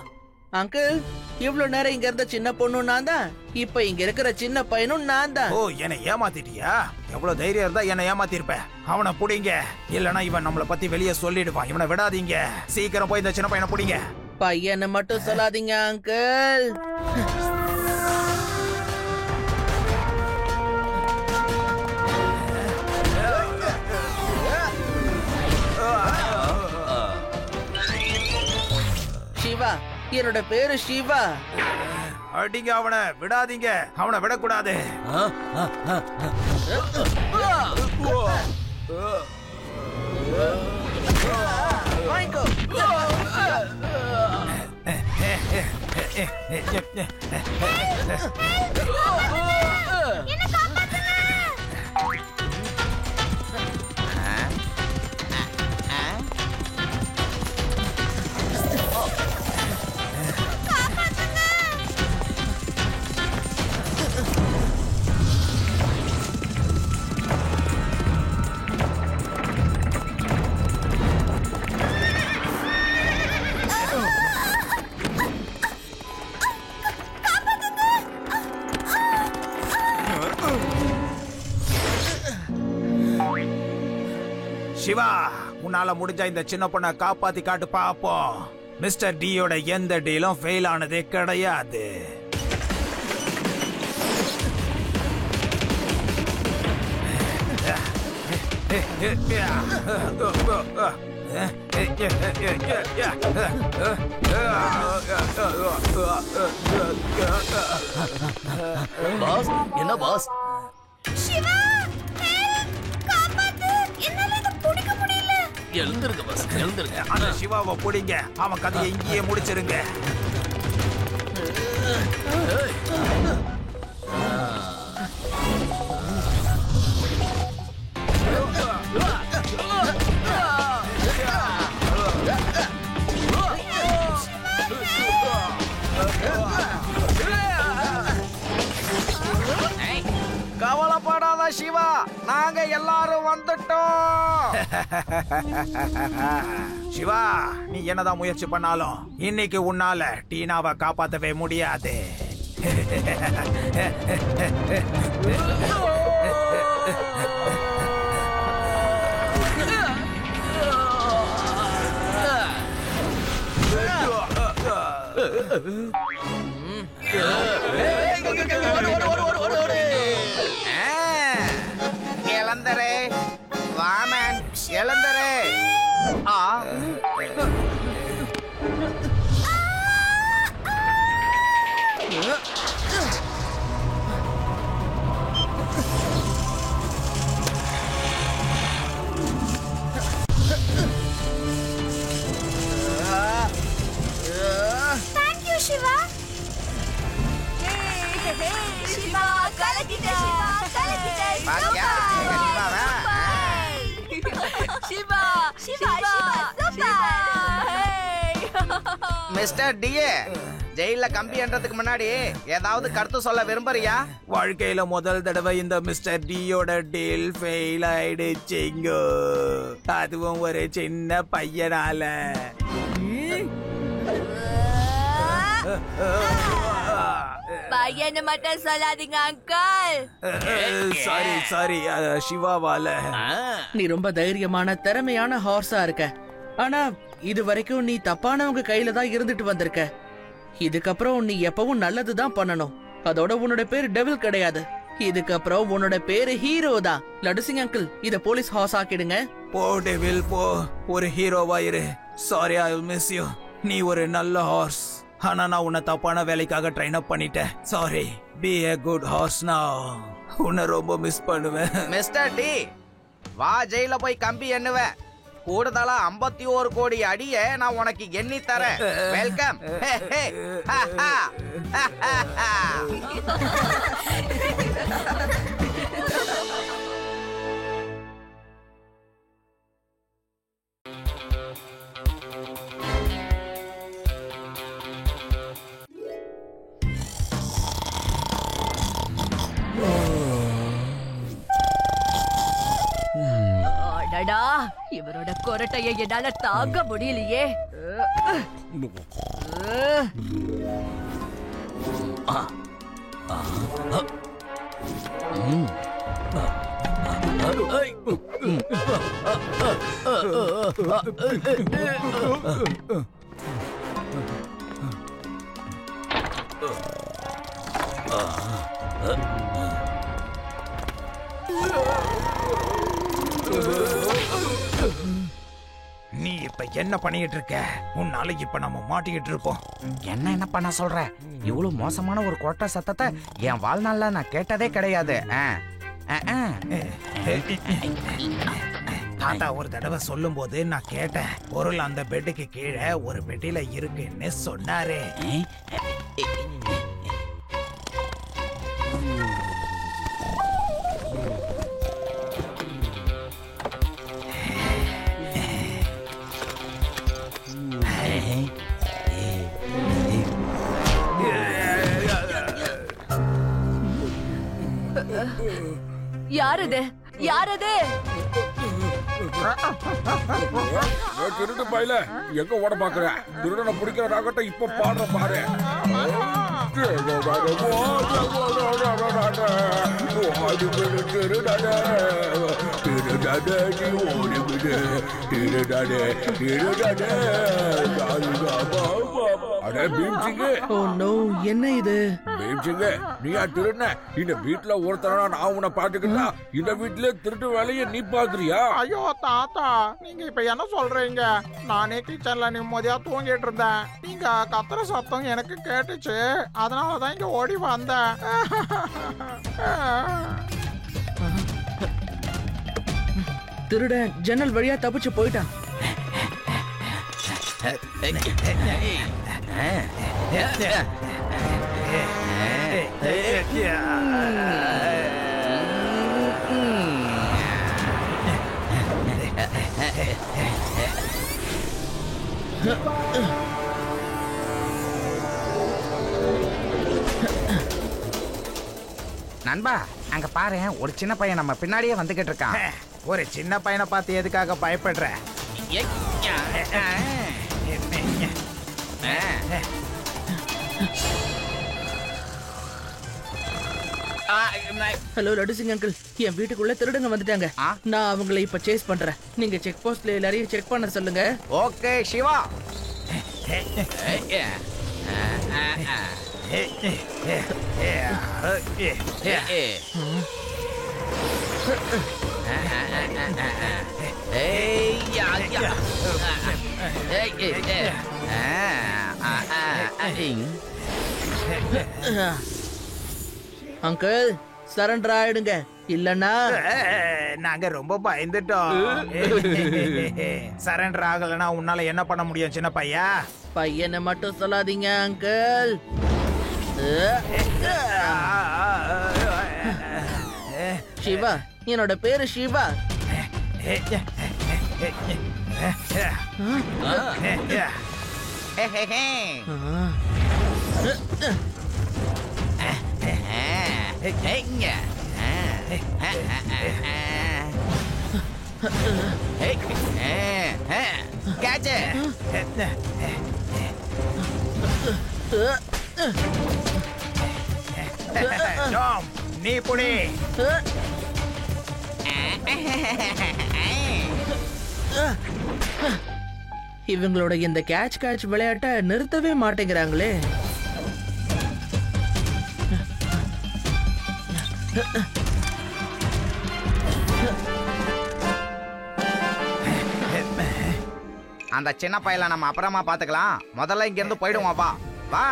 அங்கிள், இவ்வளவு நேரம் இங்க இருந்த சின்ன பொண்ணு நான் தான். இப்ப இங்க இருக்கிற சின்ன பையனும் நான் தான். ஓ, என்னை ஏமாத்திட்டியா? எவ்வளவு தைரியம் இருந்தா என்னை ஏமாத்திருப்ப. அவனை புடிங்க, இல்லனா இவன் நம்மள பத்தி வெளியே சொல்லிடுவான். இவனை விடாதீங்க. சீக்கிரம் போய் இந்த சின்ன பையனை புடிங்க. பையனை மட்டும் சொல்லாதீங்க அங்கிள். சிவா, என்னோட பேரு சிவா. அடிங்க அவனை, விடாதீங்க. அவனை விடக்கூடாது. சிவா, உன்னால முடிஞ்சா இந்த சின்ன பொண்ணை காப்பாத்தி காட்டு பாப்போம். மிஸ்டர் டியோட எந்த டீலும் ஃபெயில் ஆனதே கிடையாது. பாஸ், என்ன பாஸ்? சிவா, காப்பாத்து. என்னால இத புடிக்க முடியல. எழுந்திருங்க பாஸ், எழுந்திருங்க. அந்த சிவாவை புடிங்க. அவன் கதையை இங்கேயே முடிச்சிருங்க. கவலைப்படாத சிவா, நாங்க எல்லாரும் வந்துட்டோம். சிவா, நீ என்னதான் முயற்சி பண்ணாலும் இன்னைக்கு உன்னால டீனாவை காப்பாத்தவே முடியாது. இளந்தரே, Vaman, இளந்தரே. Thank you, Shiva. Siva கலக்கிட்ட, கலக்கிட்ட. பாத்தியா, எங்க சிவாவை? சிவா, சிவா, சிவா. மிஸ்டர் டிஏ, ஜெயில கம்பி என்றதுக்கு முன்னாடி ஏதாவது கருத்து சொல்ல விரும்புறியா? வாழ்க்கையில முதல் தடவை இந்த மிஸ்டர் டியோட டீல் ஃபெயில் ஆயிடுச்சுங்க. அதுவும் ஒரு சின்ன பையனால. பை பையன்னு மட்டும் சொல்லாதீங்க அங்கிள். சாரி சிவாவால. நீ ரொம்ப தைரியமான திறமையான ஹார்ஸா இருக்க. ஆனா இது வரைக்கும் நீ தப்பானவங்க கையில தான் இருந்துட்டு வந்திருக்க. இதுக்கப்புறம் நீ எப்பவும் நல்லதுதான் பண்ணணும். அதோட உன்னோட பேரு டெவில் கிடையாது. இதுக்கப்புறம் உன்னோட பேரு ஹீரோ தான். லடுசிங் அங்கிள், இத போலீஸ் ஹார்ஸ் ஆக்கிடுங்க. போ டெவில் போ, ஒரு ஹீரோவா இரு. Sorry, I will miss you. நீ ஒரு நல்ல ஹார்ஸ். ஆனா நான் உன்னை தப்பான வேலைக்காக ட்ரெயின் அப் பண்ணிட்டேன். Sorry. Be a good horse now. உன்னை ரொம்ப மிஸ் பண்ணுவேன். மிஸ்டர் டி, வா ஜெயில போய் கம்பி எண்ணுவேன். கூடுதலா 51 கோடி அடிய நான் உனக்கு எண்ணி தரேன். வெல்கம். அடடா, இவரோட கொரட்டைய என்னால தாங்க முடியலையே. நீ இப்ப என்ன பண்ணிட்டு இருக்க? உன்னால இப்ப நம்ம மாட்டிக்கிட்டு இருப்போம். என்ன பண்ண சொல்ற? இவ்வளவு மோசமான ஒரு கொட்ட சத்தத்தை என் வாழ்நாள்ல நான் கேட்டதே கிடையாது. தாத்தா ஒரு தடவை சொல்லும் போது நான் கேட்டேன். பொருள் அந்த பெட்டுக்கு கீழே ஒரு பெட்டியில இருக்குன்னு சொன்னாரு. யாரது? யாரது? திருட்டு பையில எங்க ஓட பாக்குற? திருடனை பிடிக்கிற ராகத்தை இப்ப பாடுற பாரு. என்ன இது? நீயா திருட? இந்த வீட்டுல ஒருத்தரா நான் உன்னை பாத்துக்கிட்டா இந்த வீட்டுல திருட்டு வேலையை நீ பாக்குறியா? ஐயோ தாத்தா, நீங்க இப்ப என்ன சொல்றீங்க? நானே கிச்சன்ல நிம்மதியா தூங்கிட்டு இருந்தேன். நீங்க கத்துற சத்தம் எனக்கு கேட்டுச்சு. அதனாலதான் இங்க ஓடி வந்தேன். திருடன் ஜன்னல் வழியா தப்பிச்சு போயிட்டான். நண்பா, அங்க பாரு, ஒரு சின்ன பையன் நம்ம பின்னாடியே வந்துகிட்டு இருக்கான். ஒரு சின்ன பையனை பார்த்து எதுக்காக பயப்படுற? ஹலோ லடுசிங் அங்கிள், என் வீட்டுக்குள்ள திருடுங்க வந்துட்டாங்க. நான் அவங்களை இப்ப சேஸ் பண்றேன். நீங்க செக் போஸ்ட்ல எல்லாரையும் செக் பண்ண சொல்லுங்க. ஓகே சிவா. அங்கிள் சரண்டர் ஆயிடுங்க, இல்லன்னா நாங்க ரொம்ப பயந்துட்டோம். சரண்டர் ஆகலன்னா உன்னால என்ன பண்ண முடியும் சின்ன பையா? பையனை மட்டும் சொல்லாதீங்க அங்கிள். சிவா, என்னோட பேரு சிவா. டாம், நீ புடி. இவங்களோட இந்த கேட்ச் விளையாட்டை நிறுத்தவே மாட்டேங்கிறாங்களே. அந்த சின்ன பையல நம்ம அப்புறமா பாத்துக்கலாம். முதல்ல இங்க இருந்து போயிடுவோம். வா.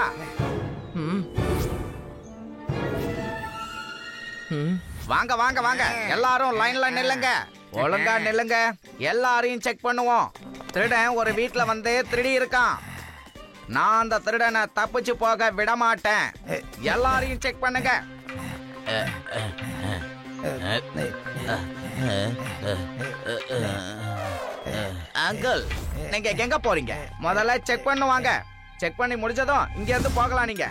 வாங்க வாங்க வாங்க, எல்லாரும் லைன்ல நில்லுங்க. ஒழுங்கா நில்லுங்க. எல்லாரையும் செக் பண்ணுவோம். திருடன் ஒரு வீட்ல வந்து திருடி இருக்கான். நான் அந்த திருடனை தப்பிச்சு போக விட மாட்டேன். எல்லாரையும் செக் பண்ணுங்க. அங்கிள், நீங்க எங்க போறீங்க? முதல்ல செக் பண்ணுவாங்க. செக் பண்ணி முடிச்சதும் இங்க இருந்து போகலாம். நீங்க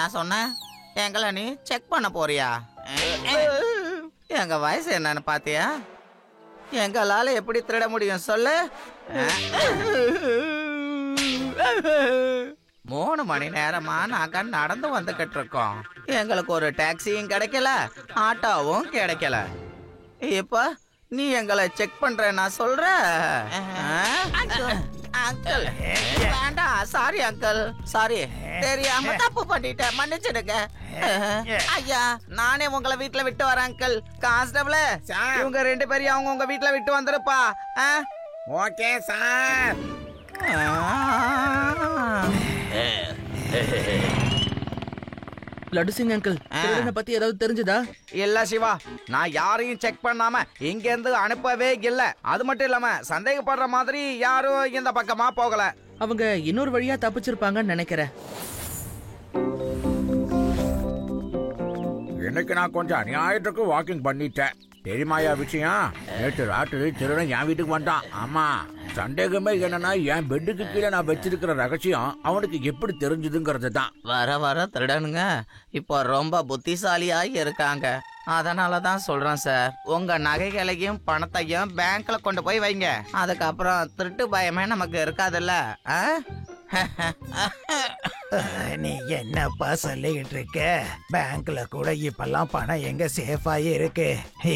நான் சொன்னேன், எங்களை நீ செக் பண்ண போறியா? எங்க வயசு என்னன்னு பாத்தியா? எங்களால எப்படி திருட முடியும் சொல்லு? 3 மணி நேரமா நாங்க நடந்து வந்துகிட்டு இருக்கோம். எங்களுக்கு ஒரு டாக்ஸியும் கிடைக்கல, ஆட்டோவும் கிடைக்கல. இப்ப நீ எங்களை செக் பண்ற நான் சொல்ற? அங்கிள் வேண்டாம். Sorry uncle, sorry. தெரியாம தப்பு பண்ணிட்டேன், மன்னிச்சிடுங்க. ஐயா, நானே உங்களை வீட்டுல விட்டு வரேன் அங்கிள். கான்ஸ்டபிள், இவங்க 2 பேரையும் அவங்க உங்க வீட்டுல விட்டு வந்துருப்பா. Okay sir. Laddu Singh uncle, திருடனை பத்தி ஏதாவது தெரிஞ்சதா? இல்ல சிவா, நான் யாரையும் செக் பண்ணாம இங்க இருந்து அனுப்பவே இல்ல. அது மட்டும் இல்லாம சந்தேகப்படுற மாதிரி யாரும் இந்த பக்கமா போகல. அவங்க இன்னொரு வழியா தப்பிச்சிருப்பாங்கன்னு நினைக்கிறேன். இன்னைக்கு நான் கொஞ்சம் அநியாயத்துக்கு வாக்கிங் பண்ணிட்டேன். தெரியுமாயா விஷயம்? நேற்று ராத்திரி திருடன் என் வீட்டுக்கு வந்தான். ஆமா, சந்தேகமே என்னன்னா என் பெட்டுக்கு கீழே நான் வச்சிருக்கிற ரகசியம் அவனுக்கு எப்படி தெரிஞ்சதுங்கிறது தான். வர வர திருடனுங்க இப்போ ரொம்ப புத்திசாலியா இருக்காங்க. அதனாலதான் சொல்றேன் சார், உங்க நகைகளையும் பணத்தையும் பேங்க்ல கொண்டு போய் வைங்க. அதுக்கப்புறம் திருட்டு பயமே நமக்கு இருக்காதுல்ல. நீ என்னப்பா சொல்லிக்கிட்டு இருக்க? பேங்க்ல கூட இப்பெல்லாம் பணம் எங்க சேஃபா இருக்கு?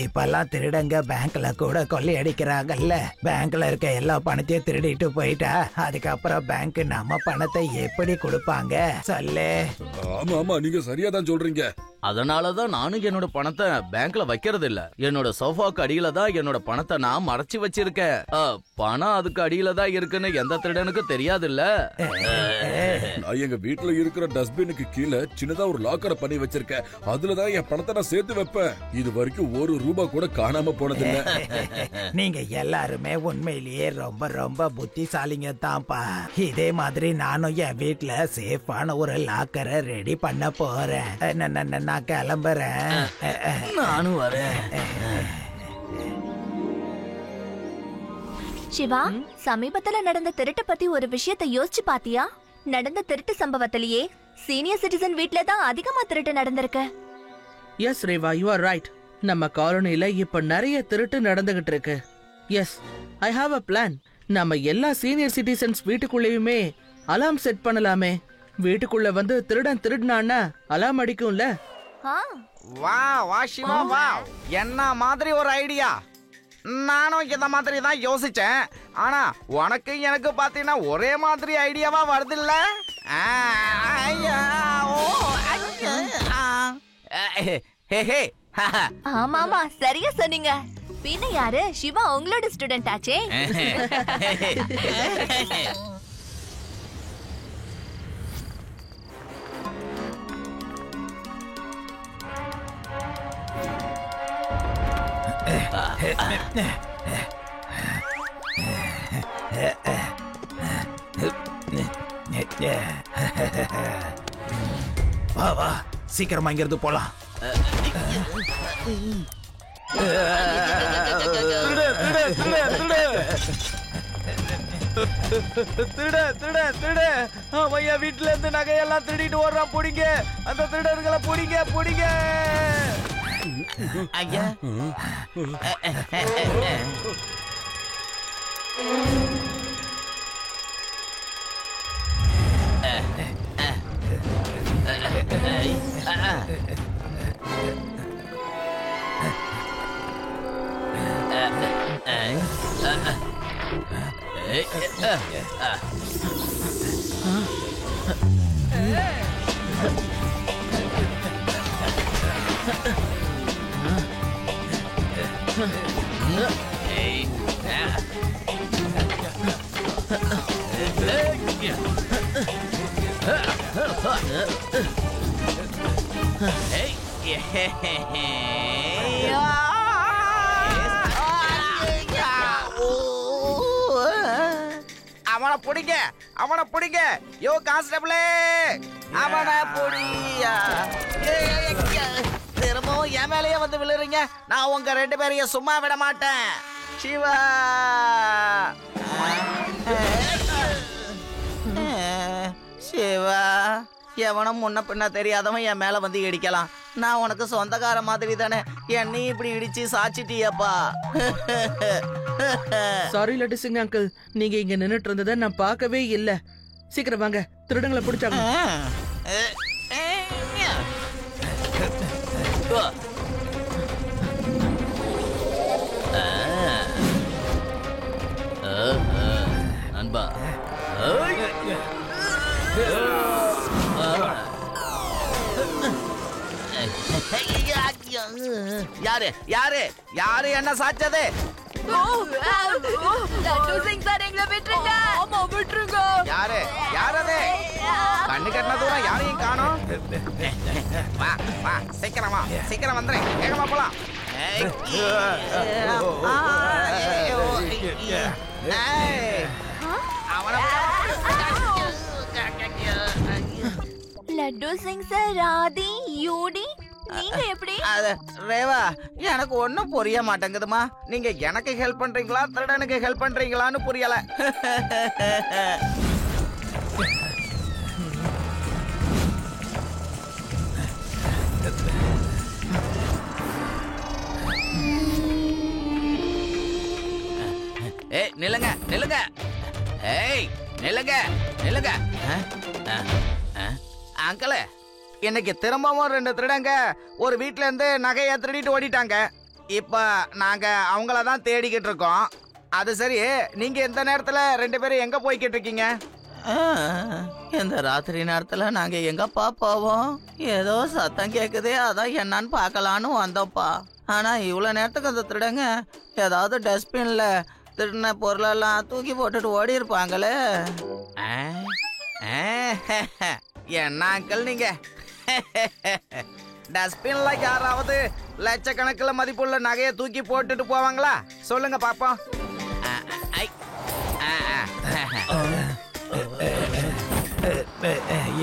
இப்பெல்லாம் திருடங்க பேங்க்ல கூட கொள்ளையடிக்கிறாங்கல்ல. பேங்க்ல இருக்க எல்லா பணத்தையும் திருடிட்டு போயிட்டா அதுக்கப்புறம் பேங்க் நம்ம பணத்தை எப்படி கொடுப்பாங்க சொல்லு? ஆமா ஆமா, நீங்க சரியா தான் சொல்றீங்க. அதனாலதான் நானும் என்னோட பணத்தை பேங்க்ல வைக்கிறது இல்ல. என்னோட சோஃபாக்கு அடியில தான் என்னோட பணத்தை நான் மறைச்சு வச்சிருக்கேன். பணம் அதுக்கு அடியில தான் இருக்குன்னு எந்த திருடனுக்கு தெரியாது இல்ல. நான் எங்க வீட்டுல இருக்கிற டஸ்ட்பினுக்கு கீழே சின்னதா ஒரு லாக்கரை பண்ணி வச்சிருக்கேன். அதுலதான் என் பணத்தை நான் சேர்த்து வைப்பேன். இது வரைக்கும் ₹1 கூட காணாம போனதில்ல. நீங்க எல்லாருமே உண்மையிலேயே ரொம்ப ரொம்ப புத்திசாலிங்க தான்ப்பா. இதே மாதிரி நானும் என் வீட்டுல சேஃபான ஒரு லாக்கரை ரெடி பண்ண போறேன். நான் கிளம்புறேன். நானும் வரேன். சிவா, சமீபத்துல நடந்த திருட்டு பத்தி ஒரு விஷயத்தை யோசிச்சு பாத்தியா? நடந்த திருட்டு சம்பவத்திலேயே சீனியர் சிட்டிசன் வீட்ல தான் அதிகமா திருட்டு நடந்திருக்கு. Yes Reva, you are right. நம்ம காலனில இப்ப நிறைய திருட்டு நடந்துகிட்டு இருக்கு. Yes, I have a plan. நம்ம எல்லா சீனியர் சிட்டிசன்ஸ் வீட்டுக்குள்ளேயுமே அலார்ம் செட் பண்ணலாமே. வீட்டுக்குள்ள வந்து திருடன் திருடினான்னா அலார்ம் அடிக்கும்ல. வா வா சிவா வா, என்ன மாதிரி ஒரு ஐடியா. நானும் இந்த மாதிரி தான் யோசிச்சேன். ஆனா உனக்கு எனக்கு பாத்தீங்கன்னா ஒரே மாதிரி ஐடியாவா வருது இல்ல? ஆமா ஆமா, சரியா சொன்னீங்க. பின்ன யாரு? சிவா உங்களோட ஸ்டூடெண்ட் ஆச்சே. வா வா, சீக்கிரமா இங்கிருந்து போலாம். அவன் என் வீட்டுல இருந்து நகையெல்லாம் திருடிட்டு ஓடுறான். புடிங்க, அந்த திருடர்களை புடிங்க புடிங்க. ஐயா, அவனை பிடிங்க, அவனை பிடிங்க. யோ கான்ஸ்டபிளே, அவனை பிடியா. திரும்பவும் என் மேலேயே வந்து விழுறீங்க. நான் உங்க 2 பேரையும் சும்மா விட மாட்டேன். சிவா, சிவா, எவனும் முன்ன பின்ன தெரியாதவன் என் மேல வந்து இடிக்கலாம். நான் உனக்கு சொந்தக்கார மாதிரி தானே, என்னை இப்படி இடிச்சு சாச்சிட்டியப்பா. சாரி லட்டு சிங் அங்கிள், நீங்க இங்க நின்னுட்டு இருந்ததை நான் பார்க்கவே இல்ல. சீக்கிரம் வாங்க, திருடங்களை பிடிச்சாங்க. அன்பா, யாரு யாரு யாரு என்ன சாச்சது? யாரு யாரு அது? கண்ணு கட்டின தூரம் யாரையும் காணோம். வா வா, சீக்கிரமா சீக்கிரம் வந்துறேன், வேகமா போலாம். லட்டு சிங் சார், ராதி, யூடி, நீங்க எப்படி? ரேவா, எனக்கு ஒண்ணும் புரிய மாட்டேங்குதுமா. நீங்க எனக்கு ஹெல்ப் பண்றீங்களா, திருடனுக்கு ஹெல்ப் பண்றீங்களான்னு புரியல. ஏய் நில்லுங்க நில்லுங்க, ஏய் நில்லுங்க நில்லுங்க. அங்கிள், இன்னைக்கு திரும்பவும் 2 திருடங்க ஒரு வீட்ல இருந்து நகையை திருடிட்டு ஓடிட்டாங்க. இப்ப நாங்க அவங்கள தான் தேடிக்கிட்டு இருக்கோம். அது சரி, நீங்க இந்த நேரத்துல 2 பேரும் எங்க போய்கிட்டு இருக்கீங்க? இந்த ராத்திரி நேரத்துல நாங்க எங்கப்பா போவோம்? ஏதோ சத்தம் கேக்குதே, அதான் என்னன்னு பார்க்கலான்னு வந்தோம்ப்பா. ஆனா இவ்வளவு நேரத்துக்கு அந்த திருடங்க ஏதாவது டஸ்ட்பின்ல திருடின பொருளெல்லாம் தூக்கி போட்டுட்டு ஓடி இருப்பாங்களே. என்ன அங்கிள் நீங்க, டஸ்ட்பின்ல யாராவது லட்சக்கணக்கில் மதிப்புள்ள நகையை தூக்கி போட்டுட்டு போவாங்களா? சொல்லுங்க பாப்போம்.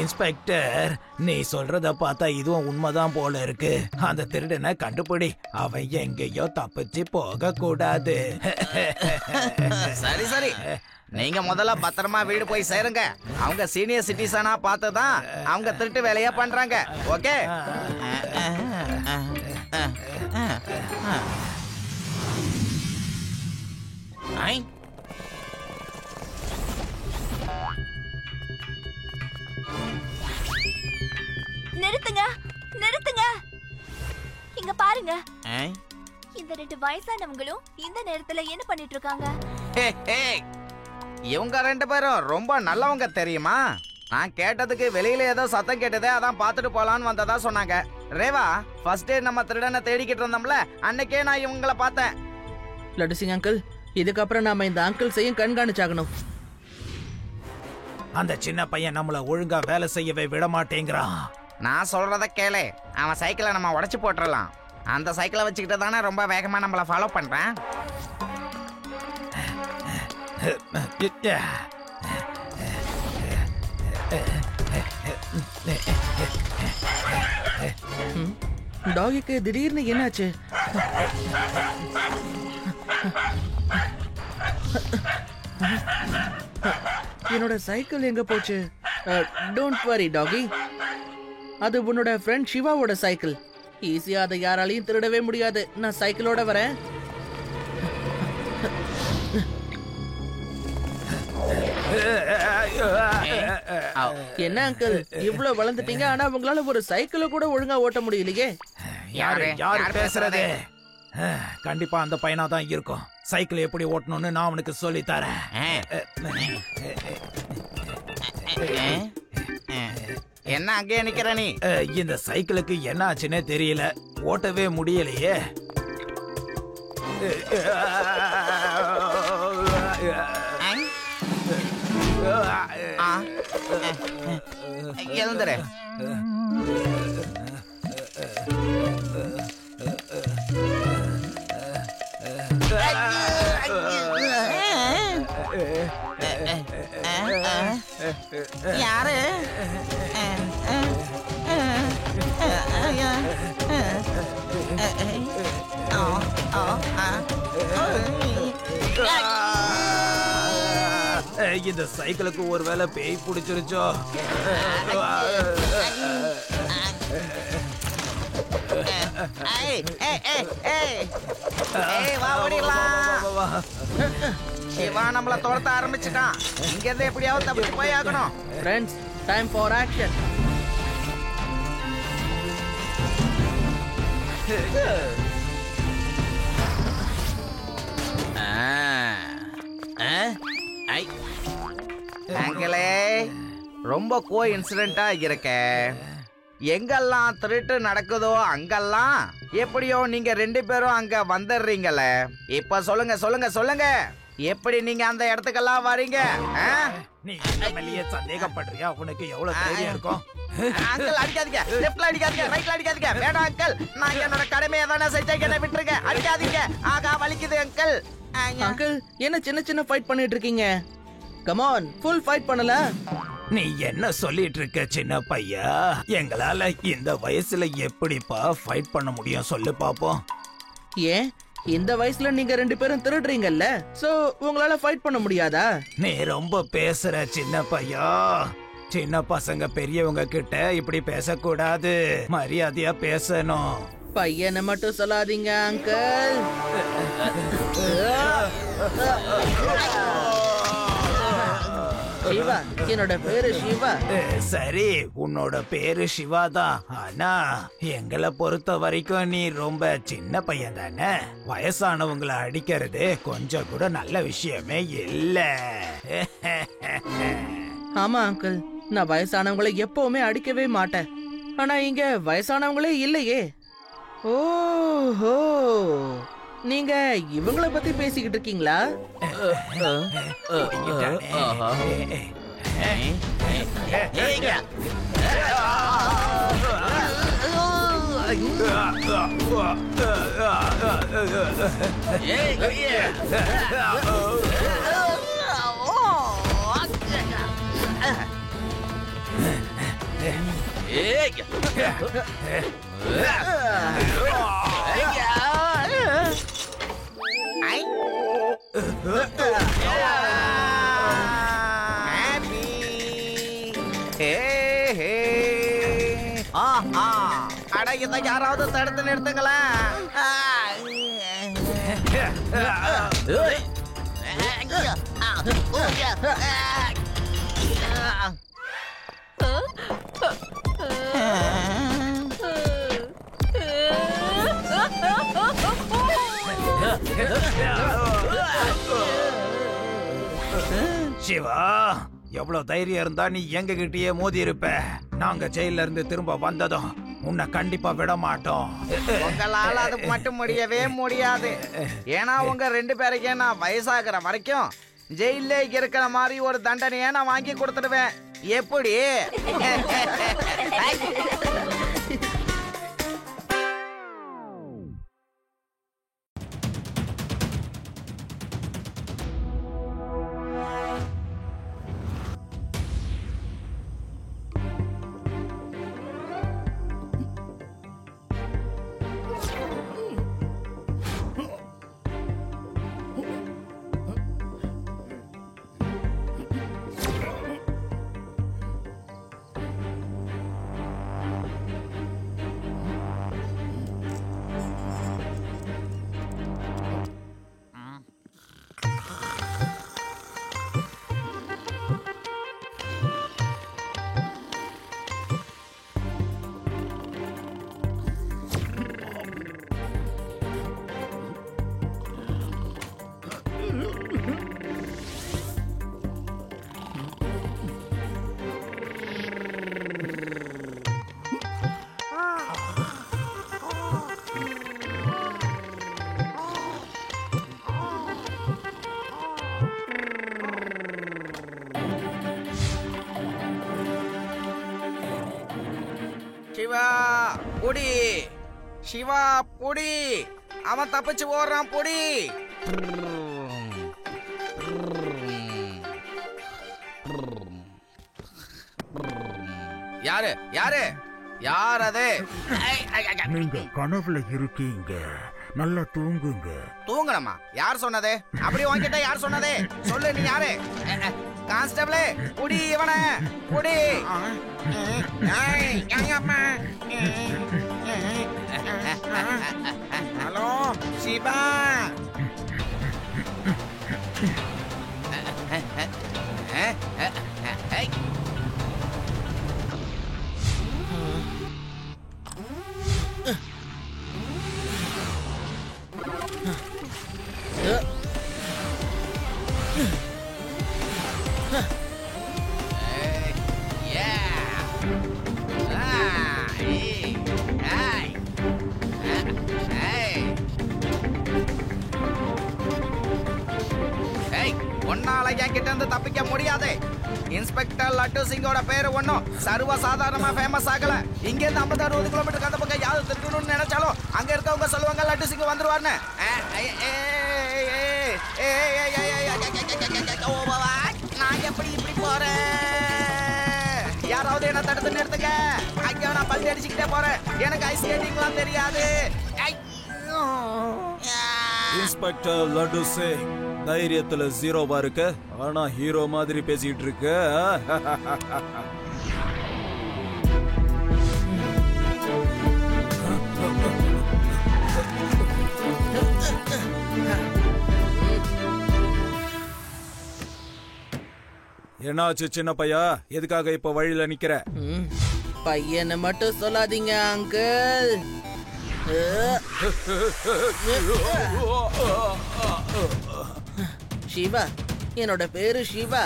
இன்ஸ்பெக்டர், நீ சொல்றத பார்த்தா இதுவும் உண்மைதான் போல இருக்கு. அந்த திருடனை கண்டுபிடி, அவன் எங்கேயோ தப்பிச்சு போக கூடாது. சரி சரி, நீங்க முதல்ல பத்திரமா வீடு போய் சேருங்க. அவங்க சீனியர் சிட்டிசனா பார்த்துதான் அவங்க திருட்டு வேலையா பண்றாங்க. ஓகே? நிறுத்துங்க நிறுத்துங்க, இங்க பாருங்க. இந்த 2 வயசானவங்களும் இந்த நேரத்துல என்ன பண்ணிட்டு இருக்காங்க? இவங்க 2 பேரும் ரொம்ப நல்லவங்க தெரியுமா? நான் கேட்டதுக்கு வெளியில ஏதோ சத்தம் கேட்டதே, அதான் பார்த்துட்டு போலான்னு வந்ததா சொன்னாங்க. ரேவா, ஃபர்ஸ்ட் டே நம்ம திருடனை தேடிக்கிட்டு இருந்தோம்ல, அன்னைக்கே நான் இவங்களை பார்த்தேன். லட்டு சிங் அங்கிள், இதுக்கப்புறம் நாம இந்த அங்கிள் செய்யும் கண்காணிச்சாகணும். அந்த சின்ன பையன் நம்மள ஒழுங்கா வேலை செய்யவே விட மாட்டேங்கிறான். நான் சொல்றத கேளு, அவன் சைக்கிளை நம்ம உடைச்சு போட்டுடலாம். அந்த சைக்கிளை வச்சுக்கிட்டு தானே ரொம்ப வேகமா நம்மள ஃபாலோ பண்றேன். டாகிக்கு திடீர்னு என்னாச்சு? என்னோட சைக்கிள் எங்க போச்சு? டோன்ட் வரி டாகி, அது உன்னோட ஃப்ரெண்ட் சிவாவோட சைக்கிள். ஈஸியா அதை யாராலையும் திருடவே முடியாது. நான் சைக்கிளோட வரேன். என்ன அங்கிள், இவ்வளவு வளர்ந்துட்டீங்க, ஆனா உங்களால ஒரு சைக்கிளை கூட ஒழுங்கா ஓட்ட முடியலையே. யாரு யாரு பேசுறது? கண்டிப்பா அந்த பையனா தான் இருக்கும். சைக்கிள் எப்படி ஓட்டணும்னு நான் அவனுக்கு சொல்லி தரேன். என்ன அங்கே நிக்கிற நீ? இந்த சைக்கிளுக்கு என்ன ஆச்சுன்னே தெரியல, ஓட்டவே முடியலையே. எழுந்துரு. யாரு? இந்த சைக்கிளுக்கு ஒருவேளை பேய் பிடிச்சிருச்சோ? சிவா நம்மள துரத்த ஆரம்பிச்சுட்டான். இங்க இருந்து எப்படியாவது தப்பிச்சு போய் ஆகணும். Friends, time for action. அங்களே, ரொம்ப கோ இன்சிடென்ட்டா இருக்க. எங்கெல்லாம் திருட்டு நடக்குதோ அங்கெல்லாம் எப்படியோ நீங்க 2 பேரும் அங்க வந்துடுறீங்களே. இப்ப சொல்லுங்க சொல்லுங்க சொல்லுங்க, எப்படி நீங்க அந்த இடத்துக்கெல்லாம் வரீங்க? நீ மேலேயே சந்தேகப்படுறியா? உனக்கு எவ்வளவு தைரியம் இருக்கும்? அங்கிள் அடிக்காதீங்க, லெஃப்ட்ல அடிக்காதீங்க, ரைட்ல அடிக்காதீங்க. வேண்டாம் அங்கிள், நான் என்னோட கடமையை தானே செஞ்சேன், என்ன விட்டுருங்க. அடிக்காதீங்க, ஆகா வலிக்குது அங்கிள். அங்கிள், என்ன சின்ன சின்ன ஃபைட் பண்ணிட்டு இருக்கீங்க? கம் ஆன், ஃபுல் ஃபைட் பண்ணல. நீ என்ன சொல்லிட்டு இருக்க சின்ன பையா? எங்களால இந்த வயசுல எப்படிப்பா ஃபைட் பண்ண முடியும் சொல்லு பாப்போம். ஏன் இந்த வயசுல நீங்க 2 பேரும் திருடுறீங்கல்ல, சோ உங்களால ஃபைட் பண்ண முடியாதா? நீ ரொம்ப பேசுற சின்ன பையா. சின்ன பசங்க பெரியவங்க கிட்ட இப்படி பேசக்கூடாது, மரியாதையா பேசணும். பையனை மட்டும் சொல்லாதீங்க அங்கிள். சிவா, என்னோட பேரு சிவா. சரி, உன்னோட பேரு சிவா தான். ஆனா எங்களை பொறுத்த வரைக்கும் நீ ரொம்ப சின்ன பையன் தானே. வயசானவங்களை அடிக்கிறது கொஞ்சம் கூட நல்ல விஷயமே இல்ல. ஆமா அங்கிள், நான் வயசானவங்களை எப்பவுமே அடிக்கவே மாட்டேன். ஆனா இங்க வயசானவங்களே இல்லையே. ஓஹோ, நீங்க இவங்கள பத்தி பேசிக்கிட்டு இருக்கீங்களா? அட, இதை யாராவது தடுத்து நிறுத்துங்களேன். சிவா, எவ்வளவு தைரியம் இருந்தா நீ எங்க கிட்டயே மோதி இருப்ப. நாங்க ஜெயில இருந்து திரும்ப வந்ததும் உன்னை கண்டிப்பா விட மாட்டோம். உங்களால அது மட்டும் முடியவே முடியாது. ஏன்னா உங்க 2 பேருக்கே நான் வயசாகிற வரைக்கும் ஜெயிலே இருக்கிற மாதிரி ஒரு தண்டனையை நான் வாங்கி கொடுத்துடுவேன். எப்படி? புடி சிவா புடி, அவன் தப்பிச்சு ஓடுறான் புடி. யாரு யாரு யார் அது? நீங்க கனவுல இருக்கீங்க, நல்லா தூங்குங்க. தூங்கணுமா? யார் சொன்னது? அப்படி உன்கிட்ட யார் சொன்னது? சொல்லு, நீ யாரு? கான்ஸ்டபிளே, புடி இவனை புடி. ஹலோ சிவா. ஒன்னால என்கிட்ட இருந்து தப்பிக்க முடியாது. இன்ஸ்பெக்டர் லட்டு சிங்கோட பேரு ஒன்னும் சர்வ சாதாரணமா ஃபேமஸ் ஆகல. இங்க இருந்து 50-60 கிலோமீட்டர் அந்த பக்கம் யாரும் திருடணும்னு நினைச்சாலும் அங்க இருக்கவங்க சொல்லுவாங்க லட்டு சிங் வந்துருவாருன்னு. நான் எப்படி இப்படி போறேன்? யாராவது என்ன தடுத்து நிறுத்துங்க. அங்க நான் பள்ளி அடிச்சுக்கிட்டே போறேன். எனக்கு ஐஸ் ஸ்கேட்டிங்லாம் தெரியாது. இன்ஸ்பெக்டர் லட்டு சிங் தைரியத்துல ஜீரோவா இருக்க, ஆனா ஹீரோ மாதிரி பேசிட்டு இருக்க. என்னாச்சு சின்ன பையா? எதுக்காக இப்ப வழியில நிக்கிற? பையனை மட்டும் சொல்லாதீங்க அங்கிள். சிவா, என்னோட பேரு சிவா.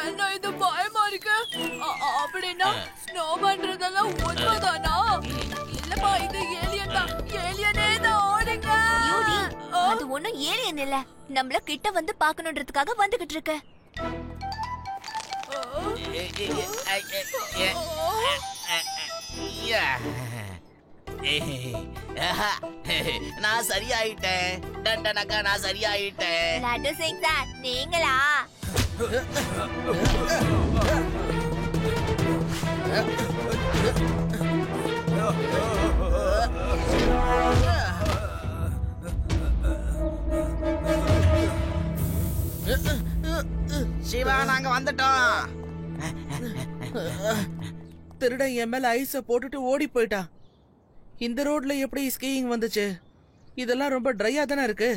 என்ன இது பயமா இருக்கு? அப்படின்னா ஸ்னோ பண்றதெல்லாம் உண்மைதானா? இல்லப்பா, இது ஏலியன் தான். ஏலியனே தான். ஓடுங்க. அது ஒண்ணும் ஏலியன் இல்ல, நம்மள கிட்ட வந்து பார்க்கணும்ன்றதுக்காக வந்துகிட்டு இருக்கு. நான் சரியாயிட்டேன். டண்டனக்கா, நான் சரியாயிட்டேன். லட்டு சிங் சார், நீங்களா? சிவா, நாங்க வந்துட்டோம். திருடன் என் மேல ஐஸ போட்டுட்டு ஓடி போயிட்டான். இந்த ரோட்ல எப்படி ஸ்கீயிங் வந்துச்சு? இதெல்லாம் ரொம்ப ட்ரையா தானே இருக்கு.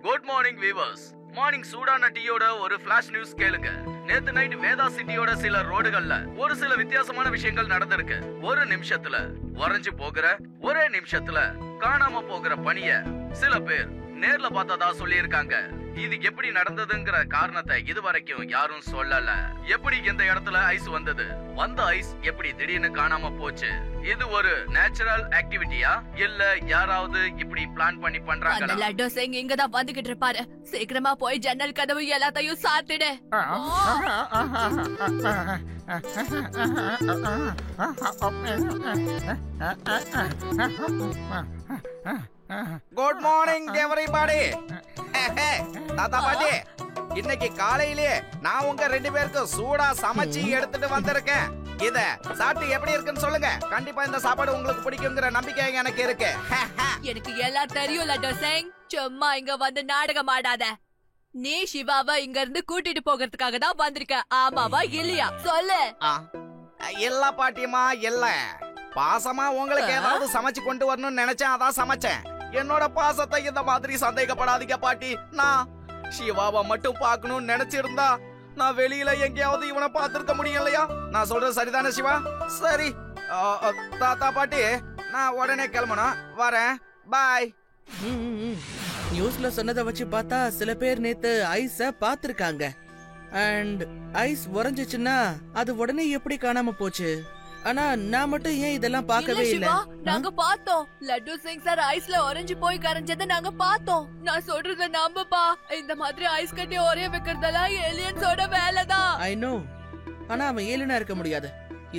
Good morning viewers. மார்னிங் சூடான டீயோட ஒரு ஃபிளாஷ் நியூஸ் கேளுங்க. நேத்து நைட் வேதா சிட்டியோட சில ரோடுகள்ல ஒரு சில வித்தியாசமான விஷயங்கள் நடந்திருக்கு. ஒரு நிமிஷத்துல உறைஞ்சு போகிற, ஒரே நிமிஷத்துல காணாம போகிற பனிய சில பேர் நேர்ல பார்த்ததா சொல்லி இருக்காங்க. இது எப்படி நடந்ததுங்கிற காரணத்தை இதுவரைக்கும் யாரும் சொல்லல. எப்படி இந்த இடத்துல ஐஸ் வந்தது, வந்த ஐஸ் எப்படி திடீர்னு காணாம போச்சு, இது ஒரு நேச்சுரல் ஆக்டிவிட்டியா இல்ல யாராவது இப்படி பிளான் பண்ணி பண்றாங்களா? அந்த லட்டு சிங் இங்க தான் வந்துகிட்டு இருப்பாரு. சீக்கிரமா போய் ஜன்னல் கதவு எல்லாத்தையும் சாத்திடு. Good morning எவரிபாடி. தாத்தா பாட்டி, இன்னைக்கு காலையிலே நான் உங்க 2 பேருக்கு சூடா சமைச்சு எடுத்துட்டு வந்திருக்கேன். இத சாப்பிட்டு எப்படி இருக்குன்னு சொல்லுங்க. கண்டிப்பா இந்த சாப்பாடு உங்களுக்கு பிடிக்குங்கிற நம்பிக்கை எனக்கு இருக்கு. எனக்கு எல்லாம் தெரியும் லட்டு சிங். சும்மா இங்க வந்து நாடகம் ஆடாத. நீ சிவாவை இங்க இருந்து கூட்டிட்டு போகிறதுக்காக தான் வந்திருக்க, ஆமாவா இல்லையா? சொல்லு. இல்ல பாட்டியம்மா, இல்ல. பாசமா உங்களுக்கு ஏதாவது சமைச்சு கொண்டு வரணும்னு நினைச்சேன், அதான் சமைச்சேன். என்னோட பாசத்தை இந்த மாதிரி சந்தேகப்படாதீங்க பாட்டி. நான் சிவாவை மட்டும் பார்க்கணும்னு நினைச்சிருந்தா நான் வெளியில எங்கேயாவது இவனை பார்த்திருக்க முடியும் இல்லையா? நான் சொல்றது சரிதானே சிவா? சரி தாத்தா பாட்டி, நான் உடனே கிளம்பணும். வரேன். பாய். நியூஸ்ல சொன்னதை வச்சு பார்த்தா சில பேர் நேத்து ஐஸ பாத்திருக்காங்க. அண்ட் ஐஸ் உறைஞ்சிச்சுன்னா அது உடனே எப்படி காணாம போச்சு? ஆனா நான் மட்டும் ஏன் இதெல்லாம் பார்க்கவே இல்ல? நாங்க பார்த்தோம். லட்டு சிங் சார் ஐஸ்ல உறைஞ்சு போய் கரைஞ்சதை நாங்க பார்த்தோம். நான் சொல்றத நம்புப்பா. இந்த மாதிரி ஐஸ் கட்டி ஒரே வைக்கிறதெல்லாம் ஏலியன்ஸோட வேலைதான். I know. ஆனா அவன் ஏலியனா இருக்க முடியாது.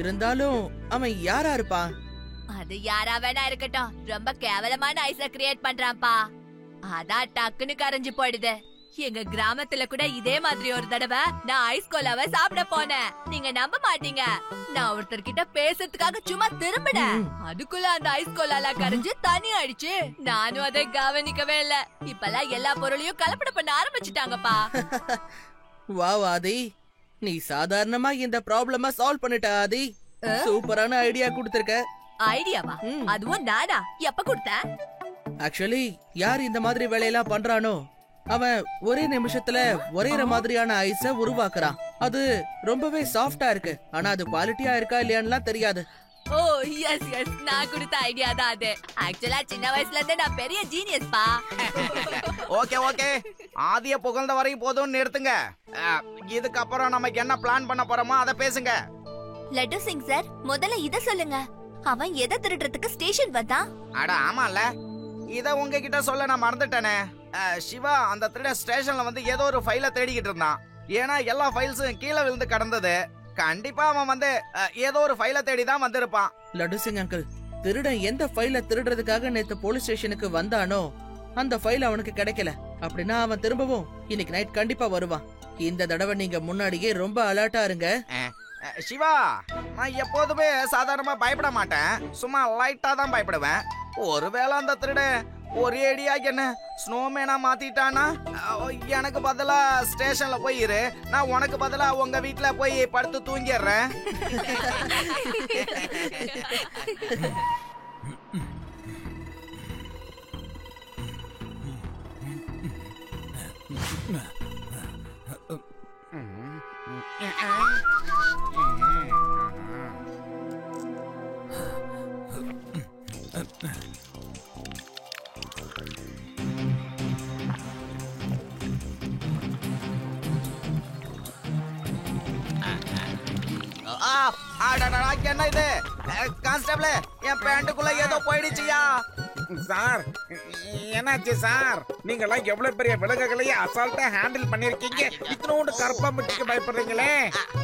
இருந்தாலும் அவன் யாரா இருப்பான்? அது யாரா வேணா இருக்கட்டும், ரொம்ப கேவலமான ஐஸ கிரியேட் பண்றான்ப்பா. அதான் டக்குன்னு கரைஞ்சு போயிடுது. எங்க கிராமத்துல கூட இதே மாதிரி ஒரு தடவை நான் ஐஸ் கோலாவை சாப்பிட போனேன். நீங்க நம்ப மாட்டீங்க. நான் ஒருத்தர்கிட்ட பேசுறதுக்காக சும்மா திரும்பினேன். அதுக்குள்ள அந்த ஐஸ் கோலால கரைஞ்சு தண்ணி ஆயிடுச்சு. நானும் அதை கவனிக்கவே இல்ல. இப்பெல்லாம் எல்லா பொருளையும் கலப்படம் பண்ண ஆரம்பிச்சுட்டாங்கப்பா. வாவ் ஆதி, நீ சாதாரணமா இந்த ப்ராப்ளமா சால்வ் பண்ணிட்ட ஆதி. சூப்பரான ஐடியா கொடுத்திருக்க. ஐடியாவா? அதுவும் நானா? எப்ப கொடுத்த? ஆக்சுவலி யார் இந்த மாதிரி வேலையெல்லாம் பண்றானோ அவன் ஒரே நிமிஷத்துல ஒரே மாதிரியான ஐஸ உருவாக்குறான். அது ரொம்பவே சாஃப்டா இருக்கு. ஆனா அது குவாலிட்டியா இருக்கா இல்லையான்னு தெரியாது. ஓ எஸ் எஸ், நான் கொடுத்த ஐடியா தான் அது. ஆக்சுவலா சின்ன வயசுல இருந்தே நான் பெரிய ஜீனியஸ் பா. ஓகே ஓகே, ஆதிய புகழ்ந்த வரையும் போதும்னு நிறுத்துங்க. இதுக்கப்புறம் நமக்கு என்ன பிளான் பண்ண போறோமோ அதை பேசுங்க. லட்டு சிங் சார், முதல்ல இத சொல்லுங்க. அவன் எதை திருடுறதுக்கு ஸ்டேஷன் வந்தான்? அட ஆமால, இத உங்ககிட்ட சொல்ல நான் மறந்துட்டேனே. சிவா அந்த திருட ஸ்டேஷன்ல வந்து ஏதோ ஒரு ஃபைல தேடிக்கிட்டு இருந்தான். ஏன்னா எல்லா ஃபைல்ஸும் கீழே விழுந்து கடந்தது. கண்டிப்பா அவன் வந்து ஏதோ ஒரு ஃபைல தேடி தான் வந்திருப்பான். லட்டு சிங் அங்கிள், திருடன் எந்த ஃபைல திருடுறதுக்காக நேத்து போலீஸ் ஸ்டேஷனுக்கு வந்தானோ அந்த ஃபைல் அவனுக்கு கிடைக்கல. அப்படின்னா அவன் திரும்பவும் இன்னைக்கு நைட் கண்டிப்பா வருவான். இந்த தடவை நீங்க முன்னாடியே ரொம்ப அலர்ட்டா இருங்க. சிவா, நான் எப்போதுமே சாதாரணமா பயப்பட மாட்டேன். சும்மா லைட்டா தான் பயப்படுவேன். ஒருவேளை அந்த திருடன் ஒரே அடியா என்ன ஸ்னோமேனா மாத்திட்டானா? எனக்கு பதிலா ஸ்டேஷன்ல போய் இரு, நான் உனக்கு பதிலா உங்க வீட்டுல போய் படுத்து தூங்கிடுறேன். என்ன இது கான்ஸ்டபிள், என் பேண்ட்டுக்குள்ள ஏதோ போயிடுச்சியா? சார் என்னாச்சு சார்? நீங்களாம் எவ்வளவு பெரிய விலங்குகளையே அசால்ட்டா ஹேண்டில் பண்ணிருக்கீங்க. இத்தனோண்டு கருப்பாம்பூச்சிக்கு பயப்படுறீங்களே,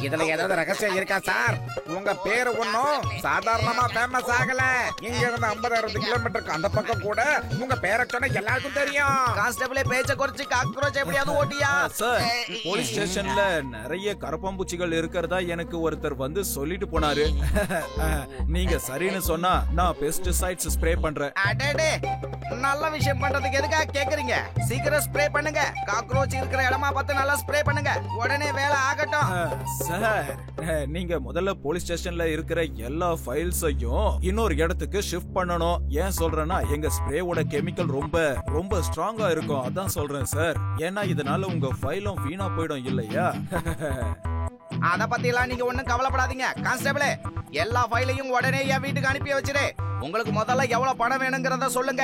இதுல ஏதாவது ரகசியம் இருக்கா சார்? உங்க பேரு ஒன்னும் சாதாரணமா ஃபேமஸ் ஆகல. இங்க இருந்து 50,000 கிலோமீட்டருக்கு அந்த பக்கம் கூட உங்க பேரை சொன்ன எல்லாருக்கும் தெரியும். கான்ஸ்டபிளே பேச்ச குறைச்சு காக்ரோச் எப்படியாவது ஓட்டியா? சார், போலீஸ் ஸ்டேஷன்ல நிறைய கருப்பாம்பூச்சிகள் இருக்கிறதா எனக்கு ஒருத்தர் வந்து சொல்லிட்டு போனாரு. நீங்க சரின்னு சொன்னா நான் பெஸ்டிசைட்ஸ் ஸ்ப்ரே பண்றேன். நல்ல விஷயம் பண்றதுக்கு எதுக்காக கேக்குறீங்க? சீக்கிரம் ஸ்ப்ரே பண்ணுங்க. காக்ரோச் இருக்கிற இடமா பார்த்து நல்லா ஸ்ப்ரே பண்ணுங்க. உடனே வேலை ஆகட்டும். சார், நீங்க முதல்ல போலீஸ் ஸ்டேஷன்ல இருக்கிற எல்லா ஃபைல்ஸையும் இன்னொரு இடத்துக்கு ஷிஃப்ட் பண்ணணும். ஏன் சொல்றேன்னா எங்க ஸ்ப்ரேவோட கெமிக்கல் ரொம்ப ரொம்ப ஸ்ட்ராங்கா இருக்கும். அதான் சொல்றேன் சார். ஏன்னா இதனால உங்க ஃபைலும் வீணா போயிடும் இல்லையா? அத பத்தி எல்லாம் நீங்க ஒண்ணும் கவலைப்படாதீங்க கான்ஸ்டபிள். எல்லா ஃபைலையும் உடனே என் வீட்டுக்கு அனுப்பி வச்சிரு. உங்களுக்கு முதல்ல எவ்வளவு பணம் வேணுங்கிறத சொல்லுங்க.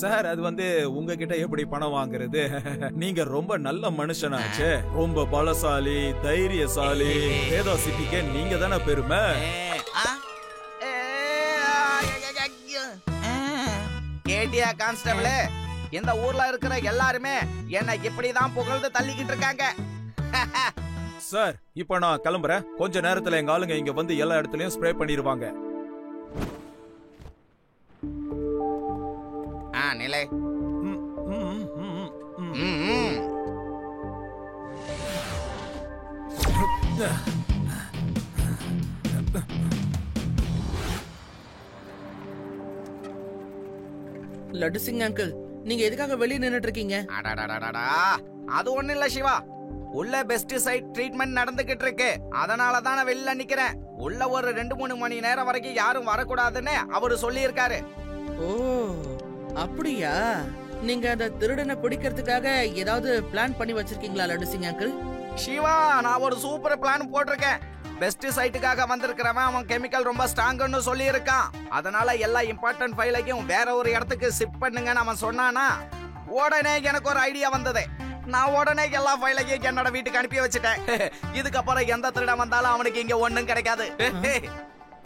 சார், அது வந்து உங்ககிட்ட எப்படி பணம் வாங்குறது? நீங்க ரொம்ப நல்ல மனுஷனாச்சு, ரொம்ப பலசாலி, தைரியசாலி. வேதா சிட்டிக்கு நீங்க தானே பெருமை. கேட்டியா கான்ஸ்டபிள்? இந்த ஊர்ல இருக்கிற எல்லாருமே என்ன இப்படிதான் புகழ்ந்து தள்ளிக்கிட்டு இருக்காங்க. சார், இப்ப நான் கிளம்புறேன். கொஞ்ச நேரத்துல எங்க ஆளுங்க இங்க வந்து எல்லா இடத்துலயும் ஸ்ப்ரே பண்ணிடுவாங்க. நிலை லட்டு சிங் அங்கிள், நீங்க எதுக்காக வெளியே நின்னுட்டு இருக்கீங்க? அது ஒண்ணு இல்ல சிவா, உள்ள பெஸ்டிசைட் ட்ரீட்மெண்ட் நடந்துகிட்டு இருக்கு. அதனால தான் நான் வெளியில நிக்கிறேன். உள்ள ஒரு 2-3 மணி நேரம் வரைக்கும் யாரும் வரக்கூடாதுன்னு அவரு சொல்லி இருக்காரு. ஓ அப்படியா? நீங்க அந்த திருடனை பிடிக்கிறதுக்காக ஏதாவது பிளான் பண்ணி வச்சிருக்கீங்களா லட்டு சிங் அங்கிள்? சிவா, நான் ஒரு சூப்பர் பிளான் போட்டிருக்கேன். பெஸ்டிசைட்டுக்காக வந்திருக்கிறவன் அவன் கெமிக்கல் ரொம்ப ஸ்ட்ராங்னு சொல்லி இருக்கான். அதனால எல்லா இம்பார்ட்டன்ட் ஃபைலையும் வேற ஒரு இடத்துக்கு ஷிஃப்ட் பண்ணுங்கன்னு அவன் சொன்னானா, உடனே எனக்கு ஒரு ஐடியா வந்தது. நான் உடனே எல்லா ஃபைலையும் என்னோட வீட்டுக்கு அனுப்பி வச்சுட்டேன். இதுக்கப்புறம் எந்த திருடன் வந்தாலும் அவனுக்கு இங்க ஒண்ணும் கிடைக்காது.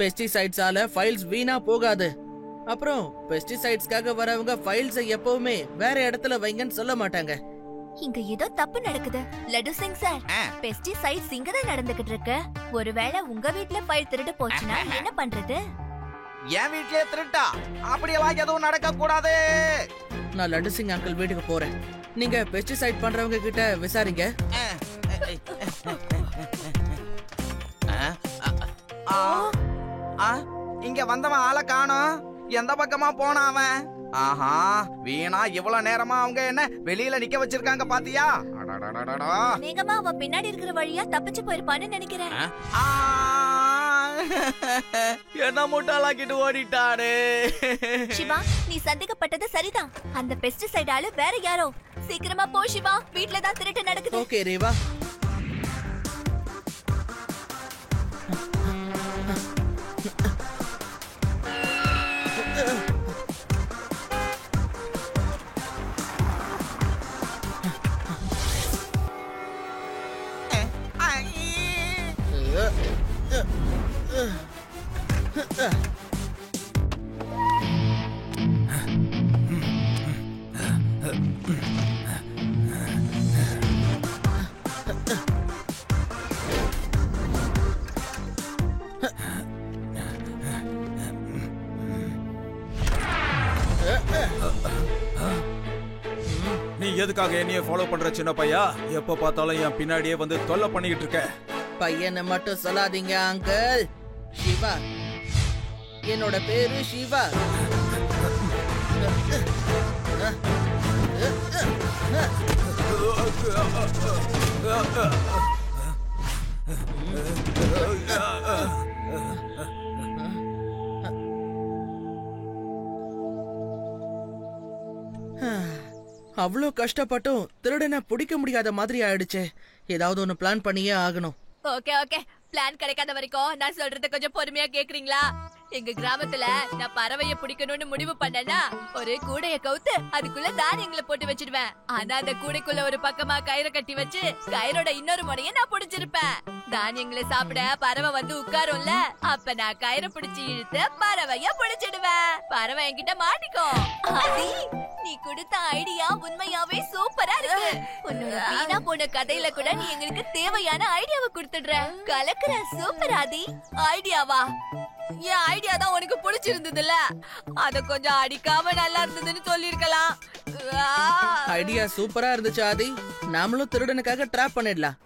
பெஸ்டிசைட்ஸால ஃபைல்ஸ் வீணா போகாது. அப்புறம் பெஸ்டிசைட்ஸ்க்காக வரவங்க ஃபைல்ஸை எப்பவுமே வேற இடத்துல வைங்கன்னு சொல்ல மாட்டாங்க. இங்க ஏதோ தப்பு நடக்குது. லட்டு சிங் சார், பெஸ்டிசைட்ஸ் இங்க தான் நடந்துகிட்டு இருக்கு. ஒருவேளை உங்க வீட்ல ஃபைல் திருடு போச்சுன்னா என்ன பண்றது? என் வீட்லயே திருட்டா? அப்படியெல்லாம் எதுவும் நடக்க கூடாது. நான் லட்டு சிங் அங்கிள் வீட்டுக்கு போறேன். நீங்க பெஸ்டிசைட் பண்றவங்க கிட்ட விசாரிங்க. இங்க வந்தவன் ஆளை காணோம். எந்த பக்கமா போனா அவன்? ஆஹா, வீணா இவ்வளவு நேரமா அவங்க என்ன வெளியில நிக்க வச்சிருக்காங்க பாத்தியா? நீங்கமா அவ பின்னாடி இருக்கிற வழியா தப்பிச்சு போயிருப்பான்னு நினைக்கிறேன். என்ன முட்டாளாக்கிட்டு ஓடிட்டாரு. சிவா, நீ சந்தேகப்பட்டது சரிதான். அந்த பெஸ்டிசைட் ஆளு வேற யாரோ. சீக்கிரமா போ சிவா, வீட்ல தான் திருட்டு நடக்குது. ஓகே ரேவா. நீ எதுக்காக என்னைய ஃபாலோ பண்ற சின்ன பையா? எப்ப பார்த்தாலும் என் பின்னாடியே வந்து தொல்லை பண்ணிக்கிட்டு இருக்க. பையனை மட்டும் சொல்லாதீங்க அங்கிள். சிவா, என்னோட பேரு சிவா. அவ்வளோ கஷ்டப்பட்டும் திருடனை பிடிக்க முடியாத மாதிரி ஆயிடுச்சு. ஏதாவது ஒண்ணு பிளான் பண்ணியே ஆகணும். ஓகே ஓகே, பிளான் கிடைக்காத வரைக்கும் நான் சொல்றத கொஞ்சம் பொறுமையா கேக்குறீங்களா? எங்க கிராமத்துல நான் பறவைய பிடிக்கணும்னு முடிவு பண்ணேன்னா ஒரு கூடைய கவுத்து அதுக்குள்ள தானியங்களை போட்டு வச்சிடுவேன். ஆனா அந்த கூடைக்குள்ள ஒரு பக்கமா கயிறை கட்டி வச்சு கயிறோட இன்னொரு முனைய நான் பிடிச்சிருப்பேன். தானியங்களை சாப்பிட பறவை வந்து உட்காரும்ல, அப்ப நான் கயிறை பிடிச்சு இழுத்து பறவைய பிடிச்சிடுவேன். பறவை என்கிட்ட மாட்டிக்கும். ஆதி, நீ கொடுத்த ஐடியா உண்மையாவே சூப்பரா இருக்கு. உன்னோட வீணா போன கதையில கூட நீ எங்களுக்கு தேவையான ஐடியாவை கொடுத்துடுற. கலக்குற. சூப்பர் ஆதி. ஐடியாவா? என் ஐடியா தான் உனக்கு பிடிச்சிருந்ததுல, அத கொஞ்சம் அடிக்காம நல்லா இருந்ததுன்னு சொல்லிருக்கலாம். ஐடியா சூப்பரா இருந்துச்சு ஆதி. நாமளும் திருடனுக்காக ட்ராப் பண்ணிடலாம்.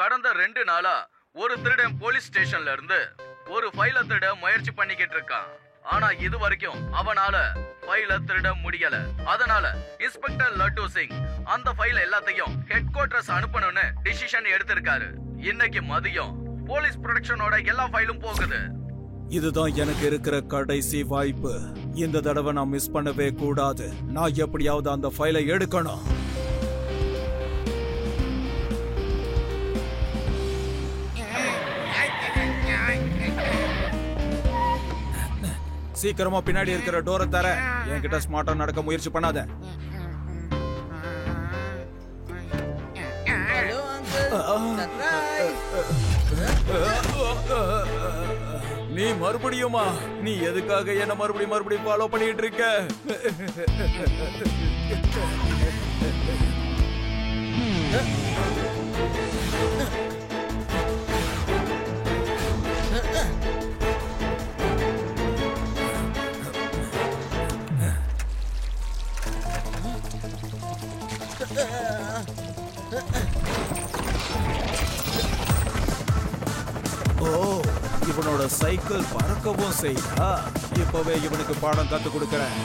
கடந்த 2 நாளா ஒரு திருடன் போலீஸ் ஸ்டேஷன்ல இருந்து ஒரு ஃபைலை திருட முயற்சி பண்ணிக்கிட்டு இருக்கான். ஆனா இது வரைக்கும் அவனால ஃபைலை திருட முடியல. அதனால இன்ஸ்பெக்டர் லட்டு சிங் அந்த ஃபைல் எல்லாத்தையும் ஹெட் குவார்டர்ஸ் அனுப்பணும்னு டிசிஷன் எடுத்திருக்காரு. இன்னைக்கு மதியம் போலீஸ் ப்ரொடக்ஷனோட எல்லா ஃபைலும் போகுது. இதுதான் எனக்கு இருக்கிற கடைசி வாய்ப்பு. இந்த தடவை நான் மிஸ் பண்ணவே கூடாது. நான் எப்படியாவது அந்த ஃபைலை எடுக்கணும். சீக்கிரமா பின்னாடி இருக்கிற டோரை தர. என்கிட்ட ஸ்மார்ட்டா நடக்க முயற்சி பண்ணாத. நீ மறுபடியுமா? நீ எதுக்காக என்ன மறுபடியும் ஃபாலோ பண்ணிட்டு இருக்க? ஓ, இவனோட சைக்கிள் பறக்கவும் செய்யா. இப்பவே இவனுக்கு பாடம் கத்து கொடுக்கறேன்.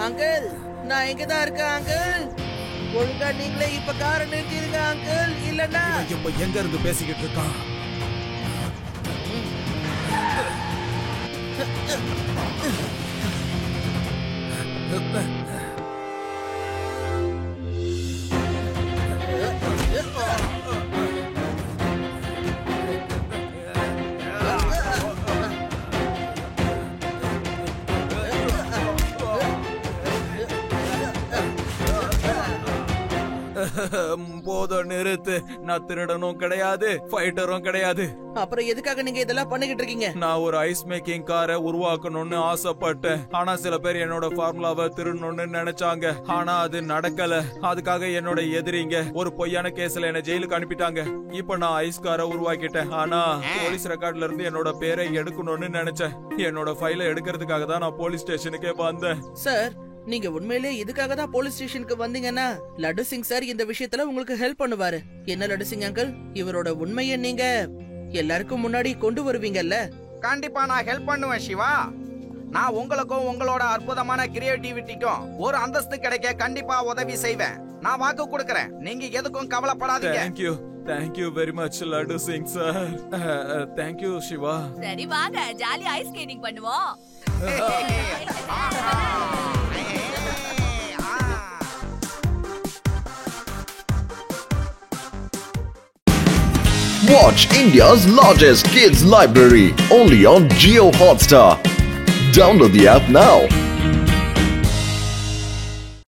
அங்கிள் நான் இங்கதான் இருக்கேன் அங்கிள். ஒழுங்கா நீங்களே இப்ப காரை நிறுத்திருங்க அங்கிள், இல்லன்னா இப்ப எங்க இருந்து பேசிக்கிட்டு இருக்கான்? போதும், நிறுத்து. நான் திருடனும் கிடையாது, ஃபைட்டரும் கிடையாது. அப்புறம் எதுக்காக நீங்க இதெல்லாம் பண்ணிக்கிட்டு இருக்கீங்க? நான் ஒரு ஐஸ் மேக்கிங் காரை உருவாக்கணும்னு ஆசைப்பட்டேன். ஆனா சில பேர் என்னோட ஃபார்முலாவை திருடணும்னு நினைச்சாங்க. ஆனா அது நடக்கல. அதுக்காக என்னோட எதிரிங்க ஒரு பொய்யான கேஸ்ல என்ன ஜெயிலுக்கு அனுப்பிட்டாங்க. இப்ப நான் ஐஸ் காரை உருவாக்கிட்டேன். ஆனா போலீஸ் ரெக்கார்ட்ல இருந்து என்னோட பேரை எடுக்கணும்னு நினைச்சேன். என்னோட ஃபைலை எடுக்கிறதுக்காக தான் நான் போலீஸ் ஸ்டேஷனுக்கே வந்தேன். சார், நீங்க உண்மையிலே இதுக்காக தான் போலீஸ் ஸ்டேஷனுக்கு வந்தீங்கன்னா லட்டு சிங் சார் இந்த விஷயத்துல உங்களுக்கு ஹெல்ப் பண்ணுவாரு. என்ன லட்டு சிங் அங்கிள், இவரோட உண்மையை நீங்க எல்லாருக்கும் முன்னாடி கொண்டு வருவீங்கல்ல? கண்டிப்பா நான் ஹெல்ப் பண்ணுவேன் சிவா. நான் உங்களுக்கும் உங்களோட அற்புதமான கிரியேட்டிவிட்டிக்கும் ஒரு அந்தஸ்து கிடைக்க கண்டிப்பா உதவி செய்வேன். நான் வாக்கு கொடுக்கறேன். நீங்க எதுக்கும் கவலைப்படாதீங்க. Thank you very much Laddu Singh sir. Thank you Shiva. சரி வாங்க ஜாலி ஐஸ் ஸ்கேட்டிங் பண்ணுவோம். Watch India's largest kids library only on Jio Hotstar. Download the app now.